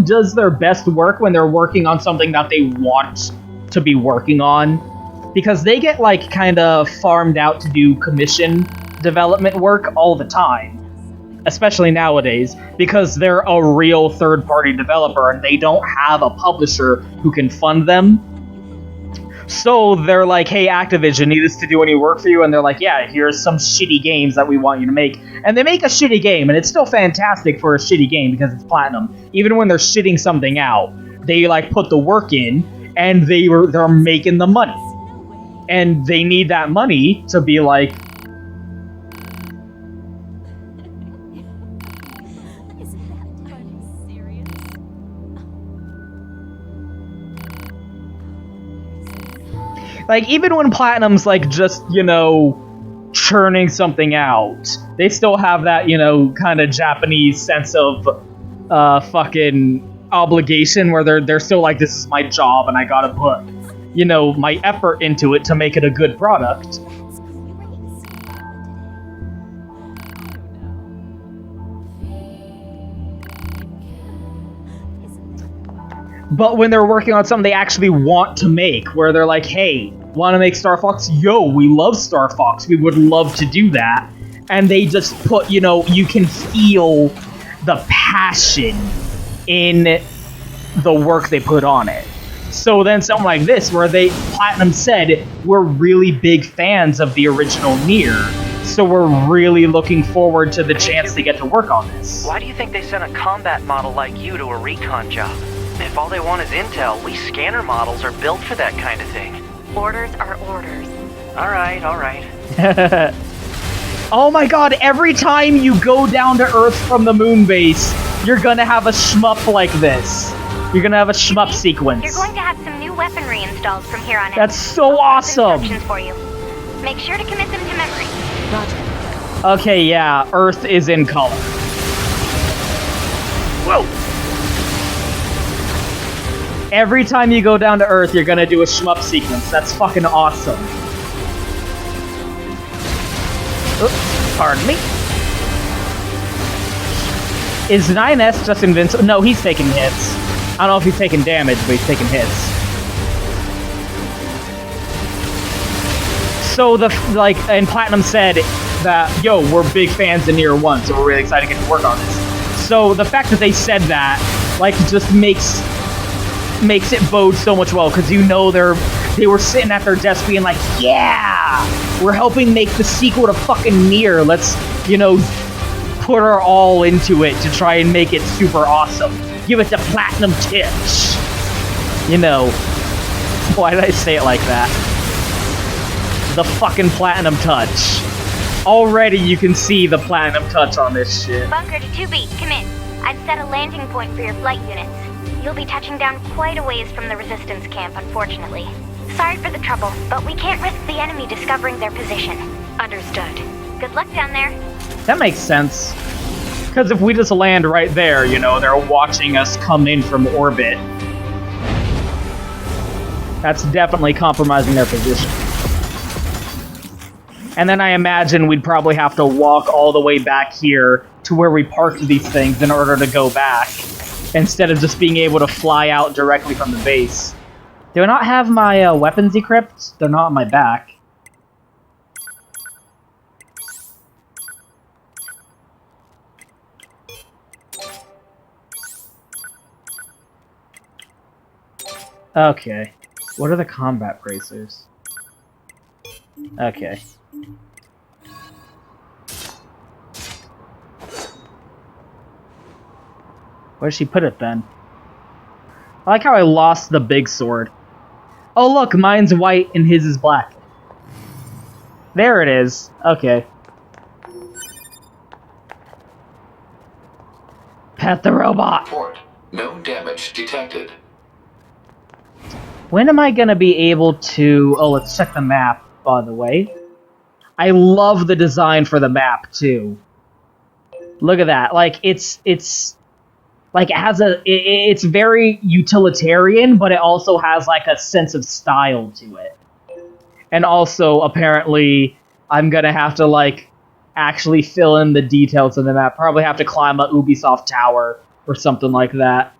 does their best work when they're working on something that they want to be working on. Because they get, like, kind of farmed out to do commission development work all the time. Especially nowadays, because they're a real third-party developer and they don't have a publisher who can fund them. So they're like, hey, Activision, need us to do any work for you? And they're like, yeah, here's some shitty games that we want you to make. And they make a shitty game, and it's still fantastic for a shitty game because it's Platinum. Even when they're shitting something out, they, like, put the work in, and they're making the money. And they need that money to be like... Like, even when Platinum's, like, just, you know, churning something out, they still have that, you know, kind of Japanese sense of fucking obligation where they're still like, this is my job and I gotta put, you know, my effort into it to make it a good product. But when they're working on something they actually want to make, where they're like, hey, want to make Star Fox? Yo, we love Star Fox. We would love to do that. And they just put, you know, you can feel the passion in the work they put on it. So then something like this, where Platinum said, we're really big fans of the original Nier, so we're really looking forward to the chance to get to work on this. Why do you think they sent a combat model like you to a recon job? If all they want is intel, we scanner models are built for that kind of thing. Orders are orders. Alright. Oh my god, every time you go down to Earth from the moon base, you're gonna have a shmup like this. You're gonna have a shmup sequence. You're going to have some new weaponry installed from here on out. That's so awesome! Instructions for you. Make sure to commit them to memory. Roger. Okay, yeah, Earth is in color. Whoa! Every time you go down to Earth, you're gonna do a shmup sequence. That's fucking awesome. Oops, pardon me. Is 9S just invincible? No, he's taking hits. I don't know if he's taking damage, but he's taking hits. So and Platinum said that, yo, we're big fans of Nier 1, so we're really excited to get to work on this. So the fact that they said that, like, just makes it bode so much well, because you know they were sitting at their desk being like, yeah, we're helping make the sequel to fucking Nier. Let's, you know, put our all into it to try and make it super awesome. Give it the platinum touch. You know, why did I say it like that? The fucking platinum touch. Already you can see the platinum touch on this shit. Bunker to 2B, come in. I've set a landing point for your flight units. You'll be touching down quite a ways from the Resistance camp, unfortunately. Sorry for the trouble, but we can't risk the enemy discovering their position. Understood. Good luck down there. That makes sense. Because if we just land right there, you know, they're watching us come in from orbit. That's definitely compromising their position. And then I imagine we'd probably have to walk all the way back here to where we parked these things in order to go back, instead of just being able to fly out directly from the base. Do I not have my weapons equipped? They're not on my back. Okay. What are the combat bracers? Okay. Where'd she put it then? I like how I lost the big sword. Oh look, mine's white and his is black. There it is. Okay. Pet the robot! Report. No damage detected. When am I gonna be able to... Oh, let's check the map, by the way. I love the design for the map, too. Look at that. Like, it's like, it has a... It's very utilitarian, but it also has, like, a sense of style to it. And also, apparently, I'm gonna have to, like, actually fill in the details of the map. Probably have to climb a Ubisoft tower or something like that.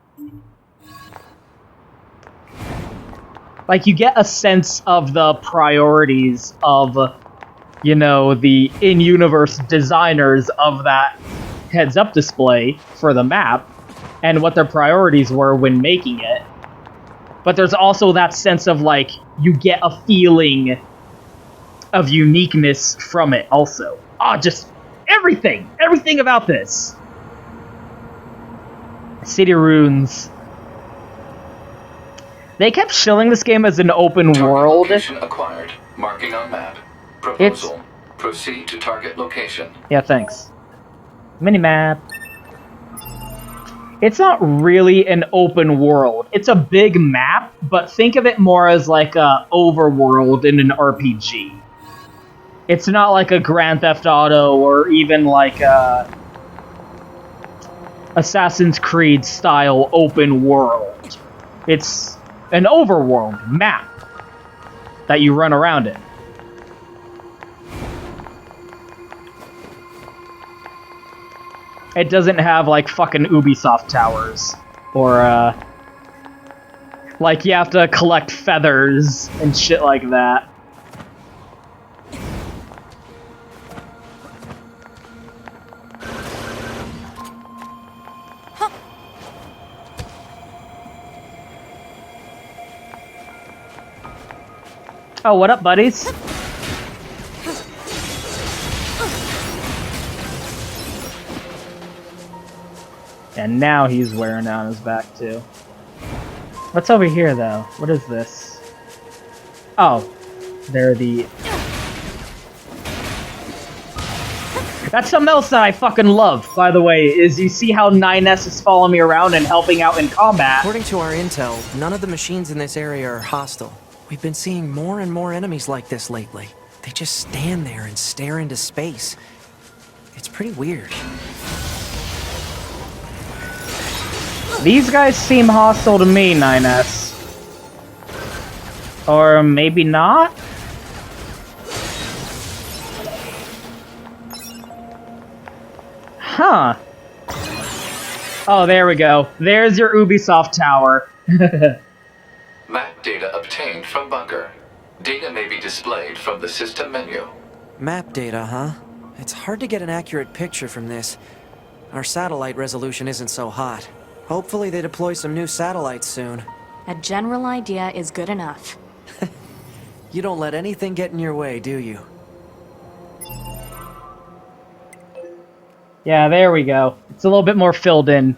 Like, you get a sense of the priorities of, you know, the in-universe designers of that heads-up display for the map, and what their priorities were when making it. But there's also that sense of, like, you get a feeling of uniqueness from it also. Ah, just everything! Everything about this! City Ruins. They kept shilling this game as an open world. Location acquired. Marking on map. Proposal. Proceed to target location. Yeah, thanks. Minimap. It's not really an open world. It's a big map, but think of it more as like a overworld in an RPG. It's not like a Grand Theft Auto or even like a Assassin's Creed style open world. It's an overworld map that you run around in. It doesn't have like fucking Ubisoft towers or like you have to collect feathers and shit like that. Oh, what up, buddies? And now he's wearing down his back, too. What's over here, though? What is this? Oh. They're the... That's something else that I fucking love, by the way, is you see how 9S is following me around and helping out in combat. According to our intel, none of the machines in this area are hostile. We've been seeing more and more enemies like this lately. They just stand there and stare into space. It's pretty weird. These guys seem hostile to me, 9S. Or maybe not? Huh. Oh, there we go. There's your Ubisoft tower. Map data obtained from bunker. Data may be displayed from the system menu. Map data, huh? It's hard to get an accurate picture from this. Our satellite resolution isn't so hot. Hopefully they deploy some new satellites soon. A general idea is good enough. You don't let anything get in your way, do you? Yeah, there we go. It's a little bit more filled in.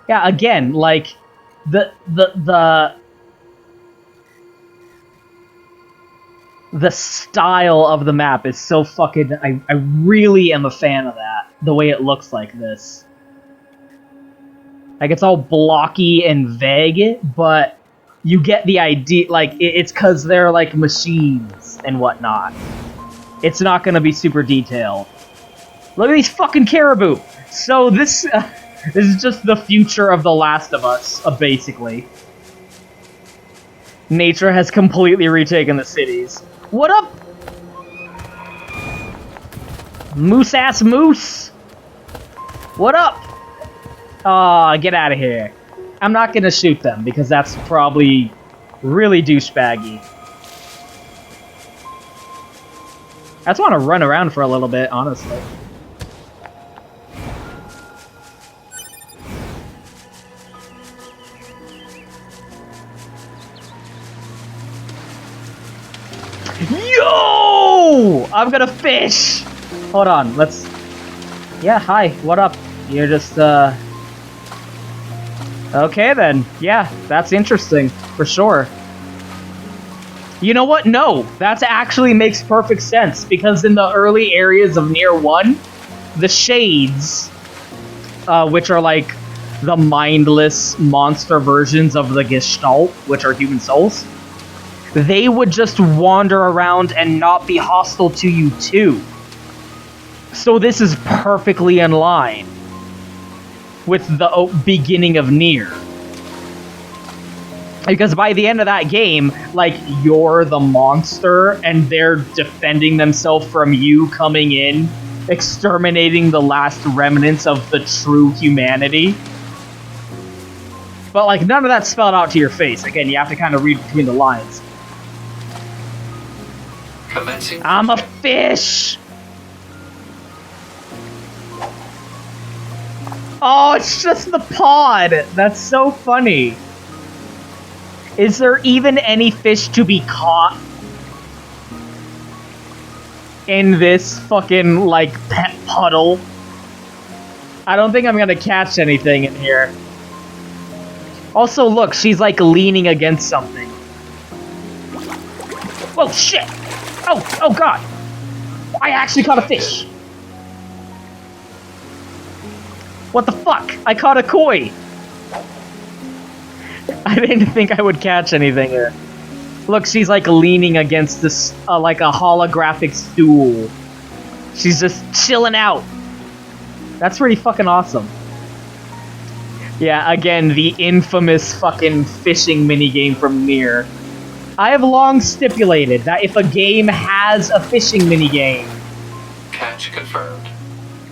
Yeah, again, like, the style of the map is so fucking... I really am a fan of that. The way it looks like this. Like, it's all blocky and vague, but you get the idea... Like, it's because they're, like, machines and whatnot. It's not gonna be super detailed. Look at these fucking caribou! So this is just the future of The Last of Us, basically. Nature has completely retaken the cities. What up? Moose-ass moose! What up? Aw, get out of here. I'm not gonna shoot them, because that's probably really douchebaggy. I just want to run around for a little bit, honestly. Yo! I'm gonna fish! Hold on, let's... Yeah, hi, what up? You're just, Okay then, yeah, that's interesting, for sure. You know what? No, that actually makes perfect sense, because in the early areas of Nier 1, the Shades, which are like the mindless monster versions of the Gestalt, which are human souls, they would just wander around and not be hostile to you too. So this is perfectly in line with the beginning of Nier. Because by the end of that game, like, you're the monster, and they're defending themselves from you coming in, exterminating the last remnants of the true humanity. But, like, none of that's spelled out to your face. Again, you have to kind of read between the lines. Commencing. I'm a fish! Oh, it's just the pod! That's so funny. Is there even any fish to be caught in this fucking, like, pet puddle? I don't think I'm gonna catch anything in here. Also, look, she's, like, leaning against something. Whoa, shit! Oh god! I actually caught a fish! What the fuck? I caught a koi! I didn't think I would catch anything here. Look, she's like leaning against this, like a holographic stool. She's just chilling out. That's pretty fucking awesome. Yeah, again, the infamous fucking fishing minigame from Nier. I have long stipulated that if a game has a fishing minigame... Catch confirmed.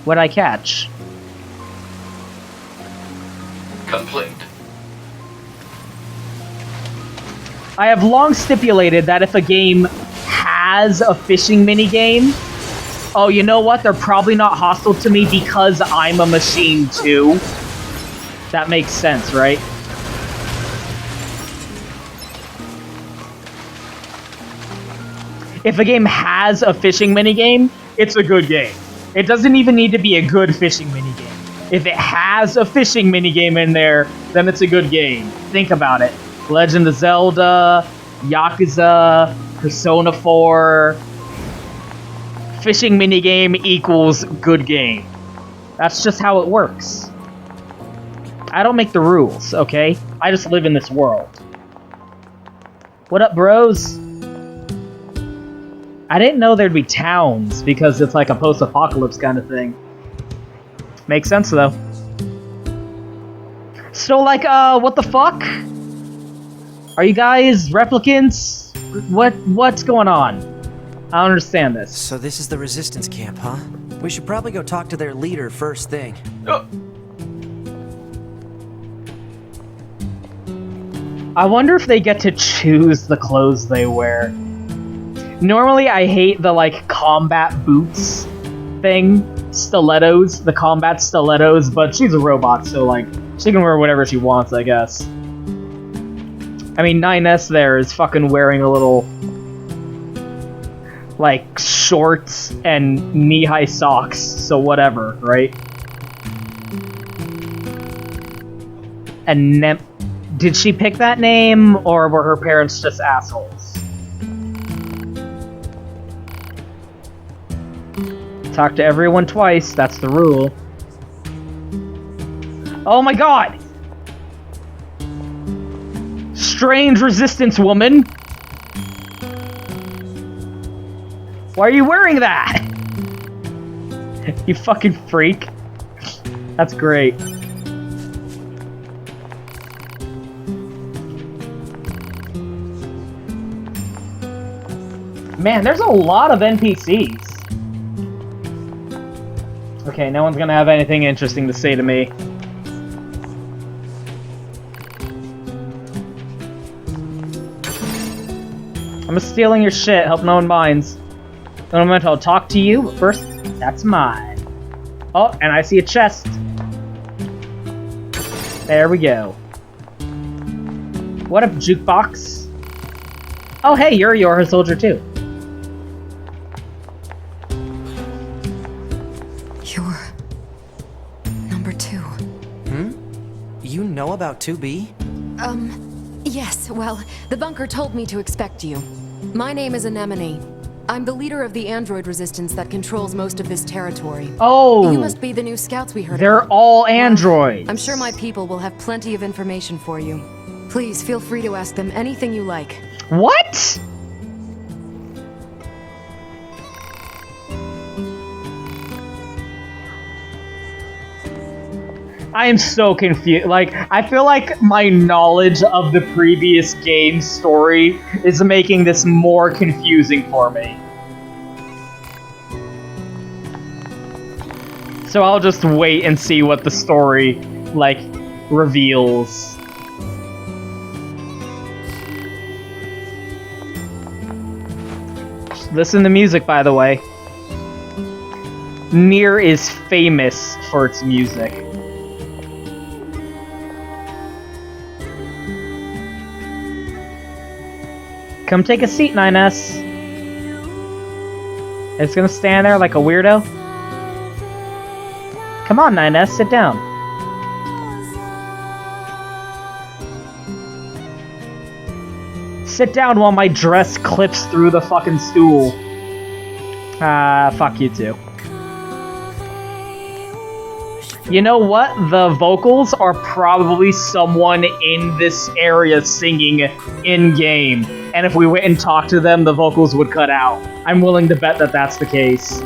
What'd I catch? Complete. I have long stipulated that if a game has a fishing minigame, oh, you know what? They're probably not hostile to me because I'm a machine too. That makes sense, right? If a game has a fishing minigame, it's a good game. It doesn't even need to be a good fishing minigame. If it has a fishing minigame in there, then it's a good game. Think about it. Legend of Zelda, Yakuza, Persona 4. Fishing minigame equals good game. That's just how it works. I don't make the rules, okay? I just live in this world. What up, bros? I didn't know there'd be towns, because it's like a post-apocalypse kind of thing. Makes sense, though. So, like, what the fuck? Are you guys replicants? What's going on? I don't understand this. So this is the resistance camp, huh? We should probably go talk to their leader first thing. I wonder if they get to choose the clothes they wear. Normally, I hate the, like, combat boots thing. Stilettos, the combat stilettos, but she's a robot, so, like, she can wear whatever she wants, I guess. I mean, 9S there is fucking wearing a little, like, shorts and knee-high socks, so whatever, right? And did she pick that name, or were her parents just assholes? Talk to everyone twice, that's the rule. Oh my god! Strange resistance woman! Why are you wearing that? You fucking freak. That's great. Man, there's a lot of NPCs. Okay, no one's gonna have anything interesting to say to me. I'm just stealing your shit, hope no one minds. In a moment I'll talk to you, but first, that's mine. Oh, and I see a chest. There we go. What up, jukebox? Oh hey, you're a Yorha soldier too. about 2B? Yes, well, the bunker told me to expect you. My name is Anemone. I'm the leader of the android resistance that controls most of this territory. Oh! You must be the new scouts we heard They're about. all androids! I'm sure my people will have plenty of information for you. Please feel free to ask them anything you like. What?! I am so confused. Like, I feel like my knowledge of the previous game's story is making this more confusing for me. So I'll just wait and see what the story, like, reveals. Just listen to music, by the way. Nier is famous for its music. Come take a seat, 9S. It's gonna stand there like a weirdo. Come on, 9S, sit down. Sit down while my dress clips through the fucking stool. Fuck you too. You know what? The vocals are probably someone in this area singing in-game. And if we went and talked to them, the vocals would cut out. I'm willing to bet that that's the case.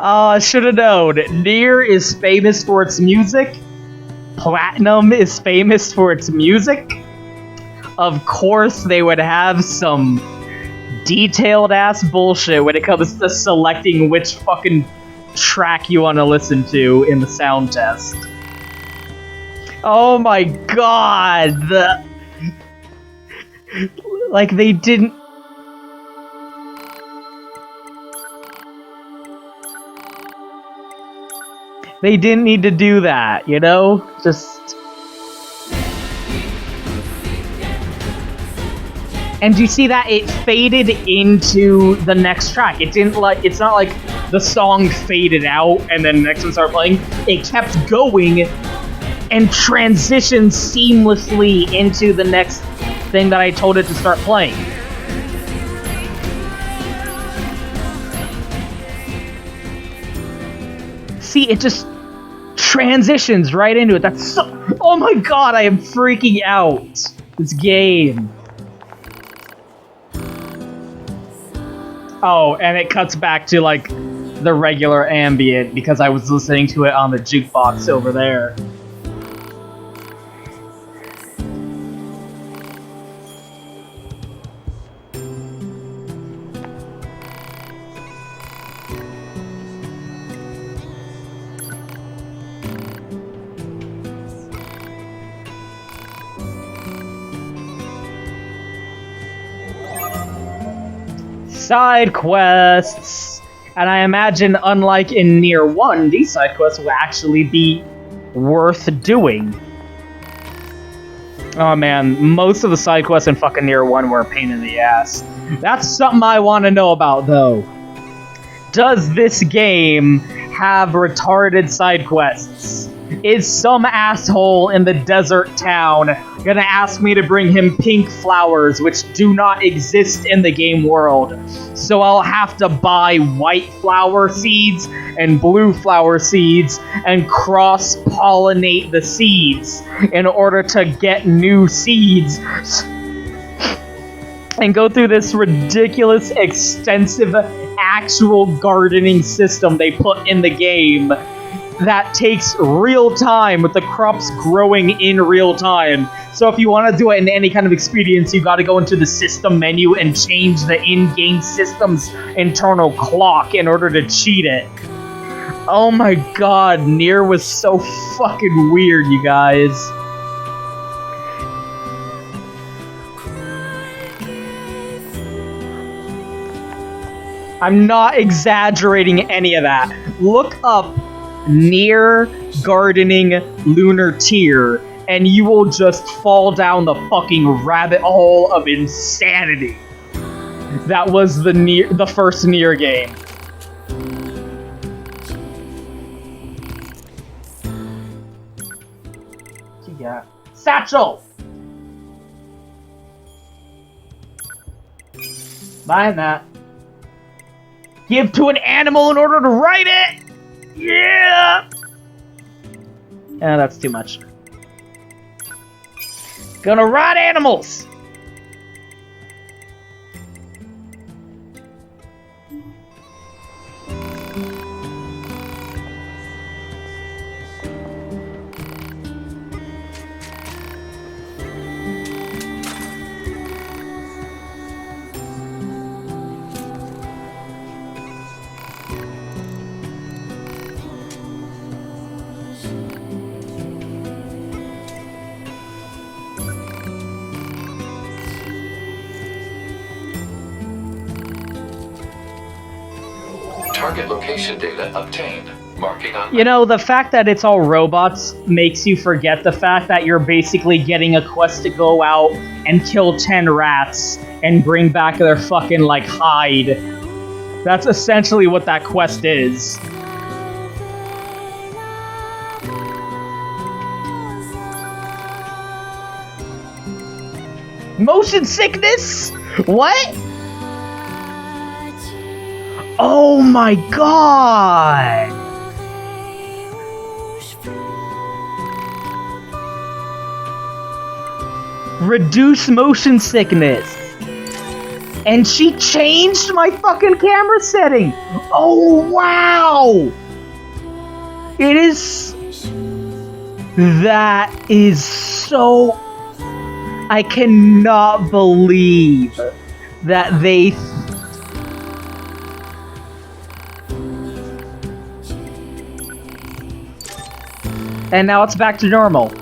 Oh, I should have known. Nier is famous for its music. Platinum is famous for its music. Of course, they would have some detailed-ass bullshit when it comes to selecting which fucking track you want to listen to in the sound test. Oh my god! Like, they didn't... They didn't need to do that, you know? Just... And you see that it faded into the next track. It didn't like... It's not like the song faded out and then the next one started playing. It kept going and transitioned seamlessly into the next thing that I told it to start playing. See, it just transitions right into it. That's so... Oh my god, I am freaking out. This game. Oh, and it cuts back to, like, the regular ambient because I was listening to it on the jukebox over there. Side quests! And I imagine, unlike in Nier 1, these side quests will actually be worth doing. Oh man, most of the side quests in fucking Nier 1 were a pain in the ass. That's something I want to know about, though. Does this game have retarded side quests? Is some asshole in the desert town gonna ask me to bring him pink flowers, which do not exist in the game world? So I'll have to buy white flower seeds and blue flower seeds and cross-pollinate the seeds in order to get new seeds. And go through this ridiculous, extensive, actual gardening system they put in the game that takes real time with the crops growing in real time. So if you want to do it in any kind of experience, you got to go into the system menu and change the in-game system's internal clock in order to cheat it. Oh my god, Nier was so fucking weird, you guys. I'm not exaggerating any of that. Look up Nier Gardening Lunar Tier, and you will just fall down the fucking rabbit hole of insanity. That was the first Nier game. What you got? Satchel! Buying that. Give to an animal in order to write it! Yeah! Yeah, that's too much. Gonna ride animals! Target location data obtained. Marking on... You know, the fact that it's all robots makes you forget the fact that you're basically getting a quest to go out and kill 10 rats and bring back their fucking, like, hide. That's essentially what that quest is. Motion sickness? What? Oh my god! Reduce motion sickness. And she changed my fucking camera setting! Oh wow! It is... That is so... I cannot believe that they... And now it's back to normal.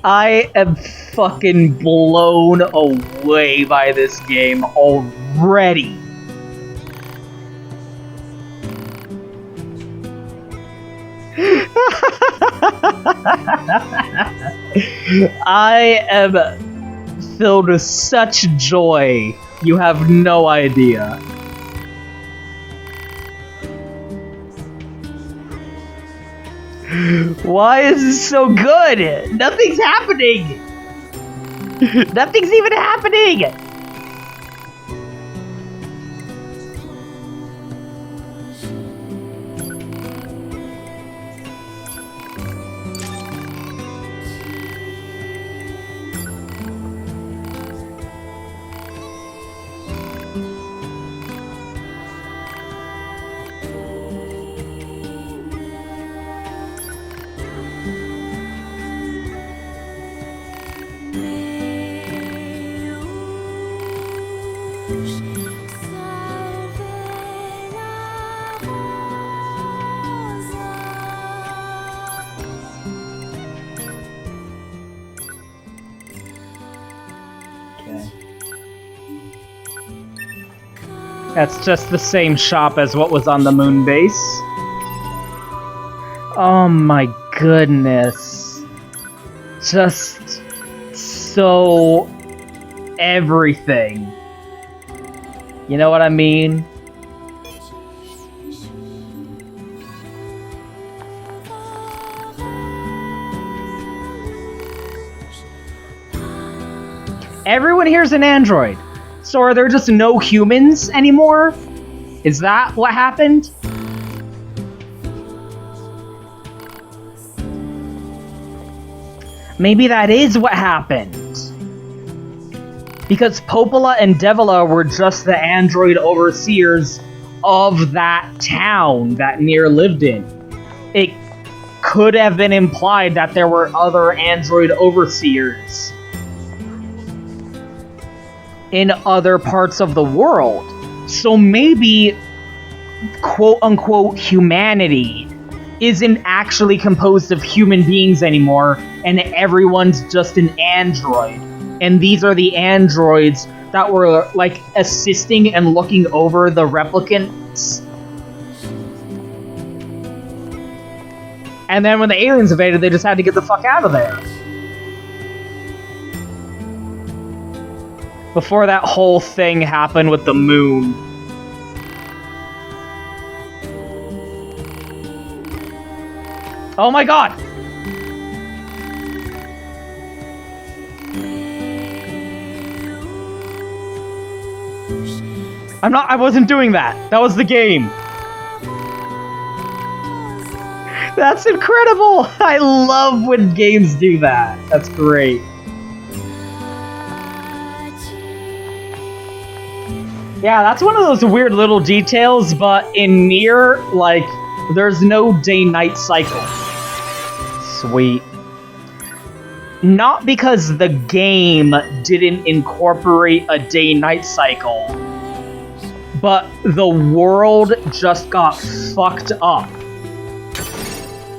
I am fucking blown away by this game already. I am filled with such joy. You have no idea. Why is this so good? Nothing's happening! Nothing's even happening! That's just the same shop as what was on the moon base. Oh my goodness. Just so everything. You know what I mean? Everyone here's an android. So are there just no humans anymore? Is that what happened? Maybe that is what happened. Because Popola and Devila were just the android overseers of that town that Nier lived in. It could have been implied that there were other android overseers in other parts of the world. So maybe, quote-unquote, humanity isn't actually composed of human beings anymore, and everyone's just an android. and these are the androids that were, like, assisting and looking over the replicants. And then when the aliens invaded, they just had to get the fuck out of there. Before that whole thing happened with the moon. Oh my god! I wasn't doing that. That was the game. That's incredible! I love when games do that. That's great. Yeah, that's one of those weird little details, but in Nier, like, there's no day-night cycle. Sweet. Not because the game didn't incorporate a day-night cycle, but the world just got fucked up.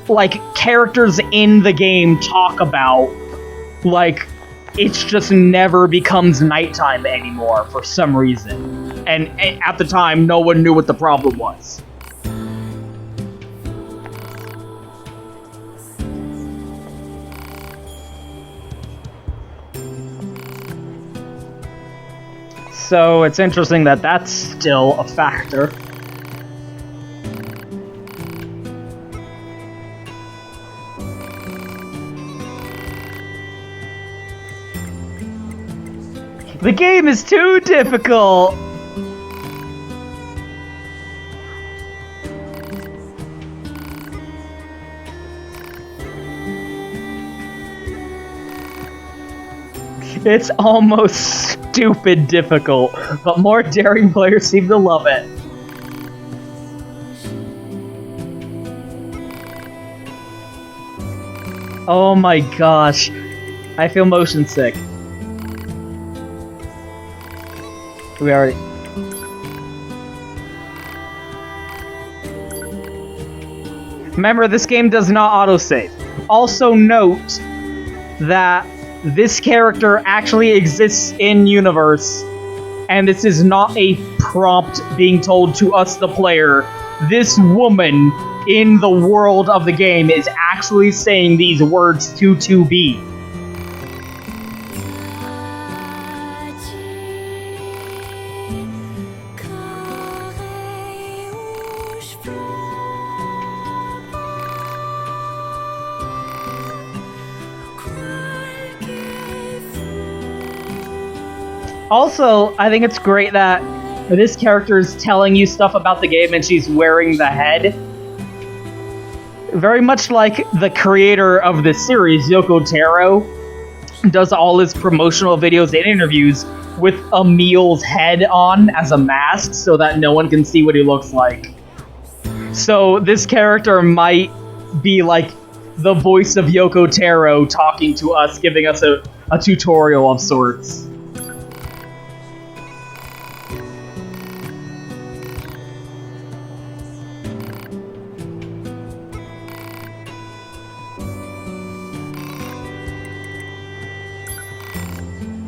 Like, characters in the game talk about, like, it just never becomes nighttime anymore for some reason. And at the time, no one knew what the problem was. So it's interesting that that's still a factor. The game is too difficult! It's almost stupid difficult, but more daring players seem to love it. Oh my gosh. I feel motion sick. We already... Remember, this game does not autosave. Also note that this character actually exists in universe, and this is not a prompt being told to us, the player. This woman in the world of the game is actually saying these words to 2B. Also, I think it's great that this character is telling you stuff about the game and she's wearing the head. Very much like the creator of this series, Yoko Taro, does all his promotional videos and interviews with Emil's head on as a mask so that no one can see what he looks like. So this character might be like the voice of Yoko Taro talking to us, giving us a tutorial of sorts.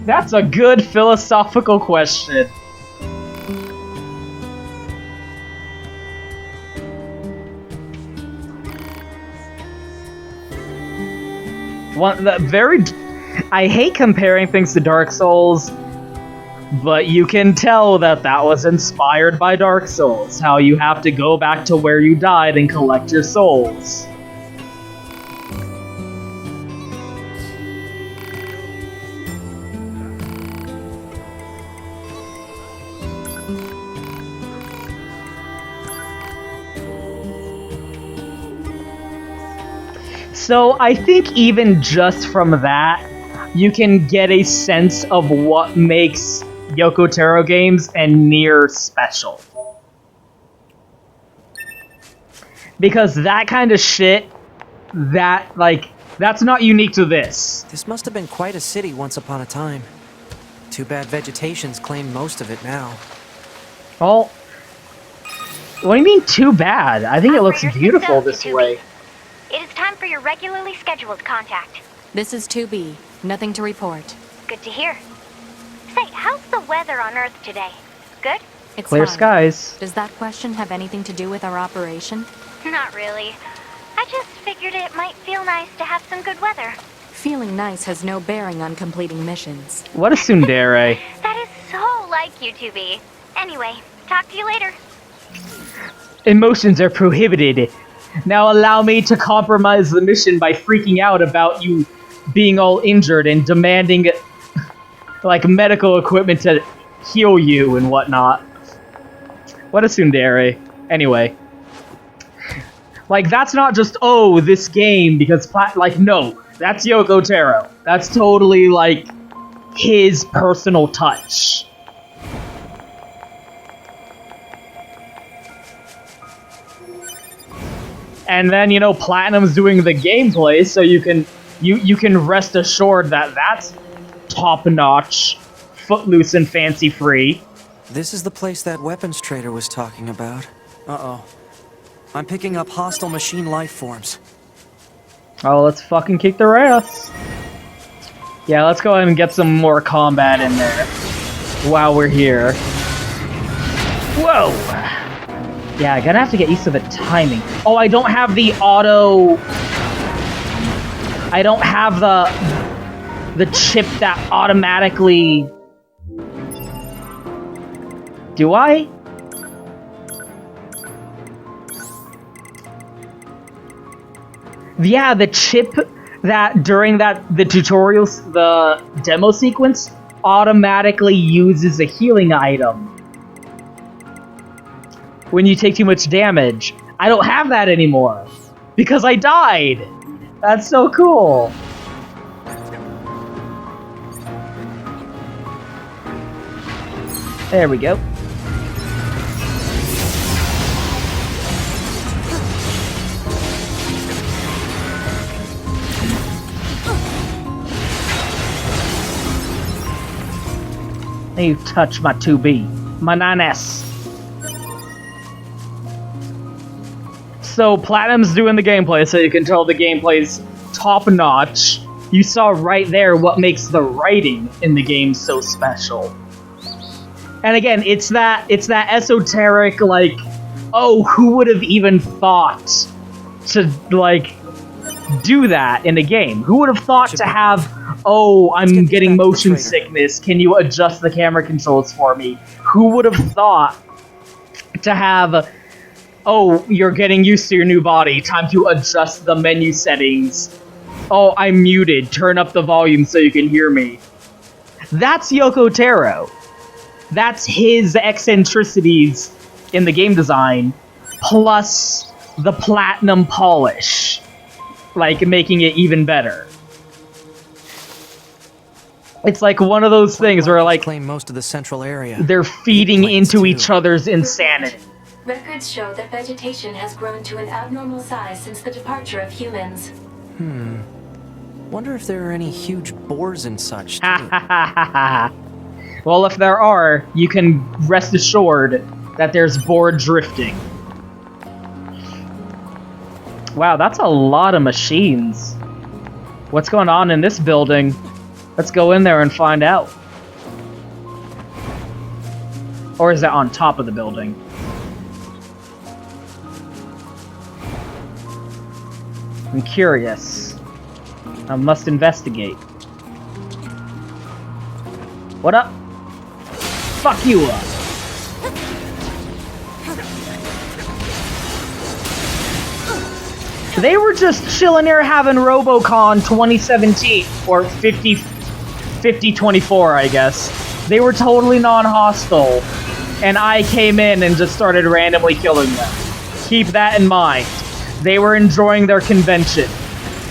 That's a good philosophical question. I hate comparing things to Dark Souls, but you can tell that that was inspired by Dark Souls. How you have to go back to where you died and collect your souls. So I think even just from that, you can get a sense of what makes Yoko Taro games and Nier special. Because that kind of shit, that's not unique to this. This must have been quite a city once upon a time. Too bad vegetation's claimed most of it now. Well, what do you mean too bad? I think it looks beautiful this way. It is time for your regularly scheduled contact. This is 2B. Nothing to report. Good to hear. Say, how's the weather on Earth today? Good? It's Clear fine. skies. Does that question have anything to do with our operation? Not really. I just figured it might feel nice to have some good weather. Feeling nice has no bearing on completing missions. What a tsundere. That is so like you to be. Anyway, talk to you later. Emotions are prohibited. Now allow me to compromise the mission by freaking out about you being all injured and demanding, like, medical equipment to heal you and whatnot. What a tsundere. Anyway. Like, that's not just, oh, this game, because, like, no. That's Yoko Taro. That's totally, like, his personal touch. And then, you know, Platinum's doing the gameplay, so you can rest assured that that's top-notch, footloose and fancy-free. This is the place that weapons trader was talking about. Uh-oh. I'm picking up hostile machine life forms. Oh, let's fucking kick their ass. Yeah, let's go ahead and get some more combat in there while we're here. Whoa! Yeah, I'm gonna have to get used to the timing. Oh, I don't have the auto... I don't have the chip that automatically... Do I? Yeah, the chip that during the tutorials, the demo sequence, automatically uses a healing item when you take too much damage. I don't have that anymore because I died. That's so cool. There we go. You touch my 2B, my 9S. So Platinum's doing the gameplay, so you can tell the gameplay's top-notch. You saw right there what makes the writing in the game so special. And again, it's that esoteric, like, oh, who would have even thought to, like, do that in a game? Who would have thought to have, oh, I'm getting motion sickness, can you adjust the camera controls for me? Who would have thought to have, oh, you're getting used to your new body, time to adjust the menu settings. Oh, I'm muted, turn up the volume so you can hear me. That's Yoko Taro. That's his eccentricities in the game design, plus the platinum polish. Like, making it even better. It's like one of those things where, like, claim most of the central area. They're feeding into each other's insanity. Records show that vegetation has grown to an abnormal size since the departure of humans. Wonder if there are any huge boars and such, too. Well, if there are, you can rest assured that there's board drifting. Wow, that's a lot of machines. What's going on in this building? Let's go in there and find out. Or is that on top of the building? I'm curious. I must investigate. What up? Fuck you up. They were just chilling here having Robocon 2017, or 5024, I guess. They were totally non-hostile, and I came in and just started randomly killing them. Keep that in mind. They were enjoying their convention,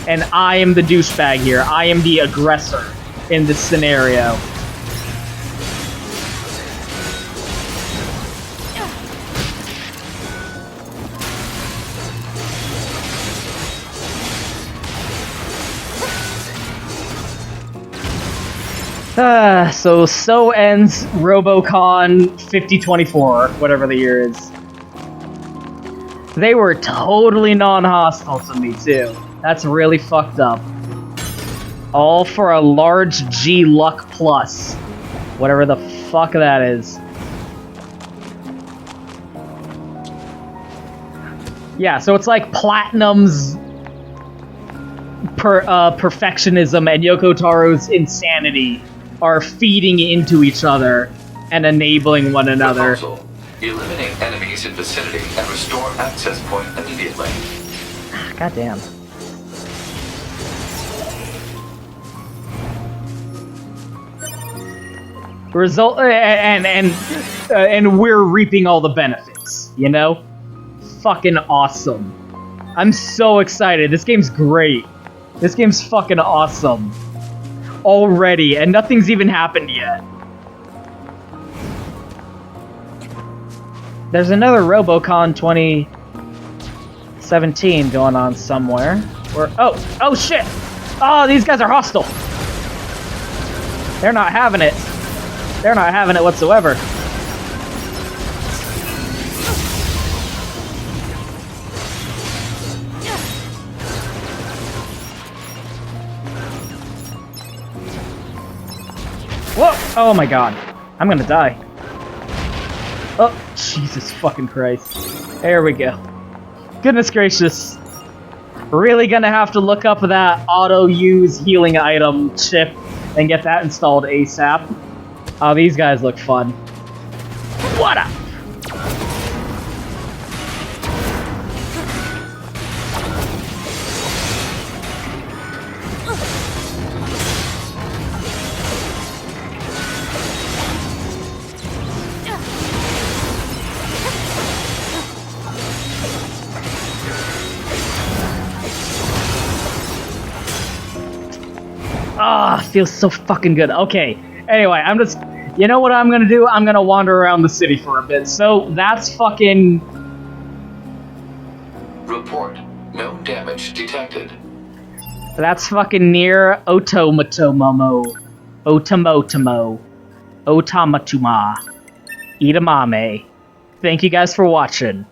and I am the douchebag here. I am the aggressor in this scenario. So ends Robocon 5024, whatever the year is. They were totally non-hostile to me, too. That's really fucked up. All for a large G luck plus. Whatever the fuck that is. Yeah, so it's like Platinum's perfectionism and Yoko Taro's insanity are feeding into each other and enabling one another. Proposal. Eliminate enemies in vicinity and restore access point immediately. God damn. Result and we're reaping all the benefits, you know? Fucking awesome. I'm so excited. This game's great. This game's fucking awesome. Already, and nothing's even happened yet. There's another Robocon 2017 going on somewhere. Where, oh shit! Oh, these guys are hostile. They're not having it. They're not having it whatsoever. Whoa! Oh my god. I'm gonna die. Oh, Jesus fucking Christ. There we go. Goodness gracious. Really gonna have to look up that auto-use healing item chip and get that installed ASAP. Oh, these guys look fun. What up? Ah, feels so fucking good. Okay, anyway, I'm just... You know what I'm gonna do? I'm gonna wander around the city for a bit. So, that's fucking... Report. No damage detected. That's fucking Nier Automata. Otamatuma. Edamame. Thank you guys for watching.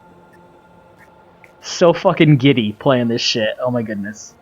So fucking giddy playing this shit. Oh my goodness.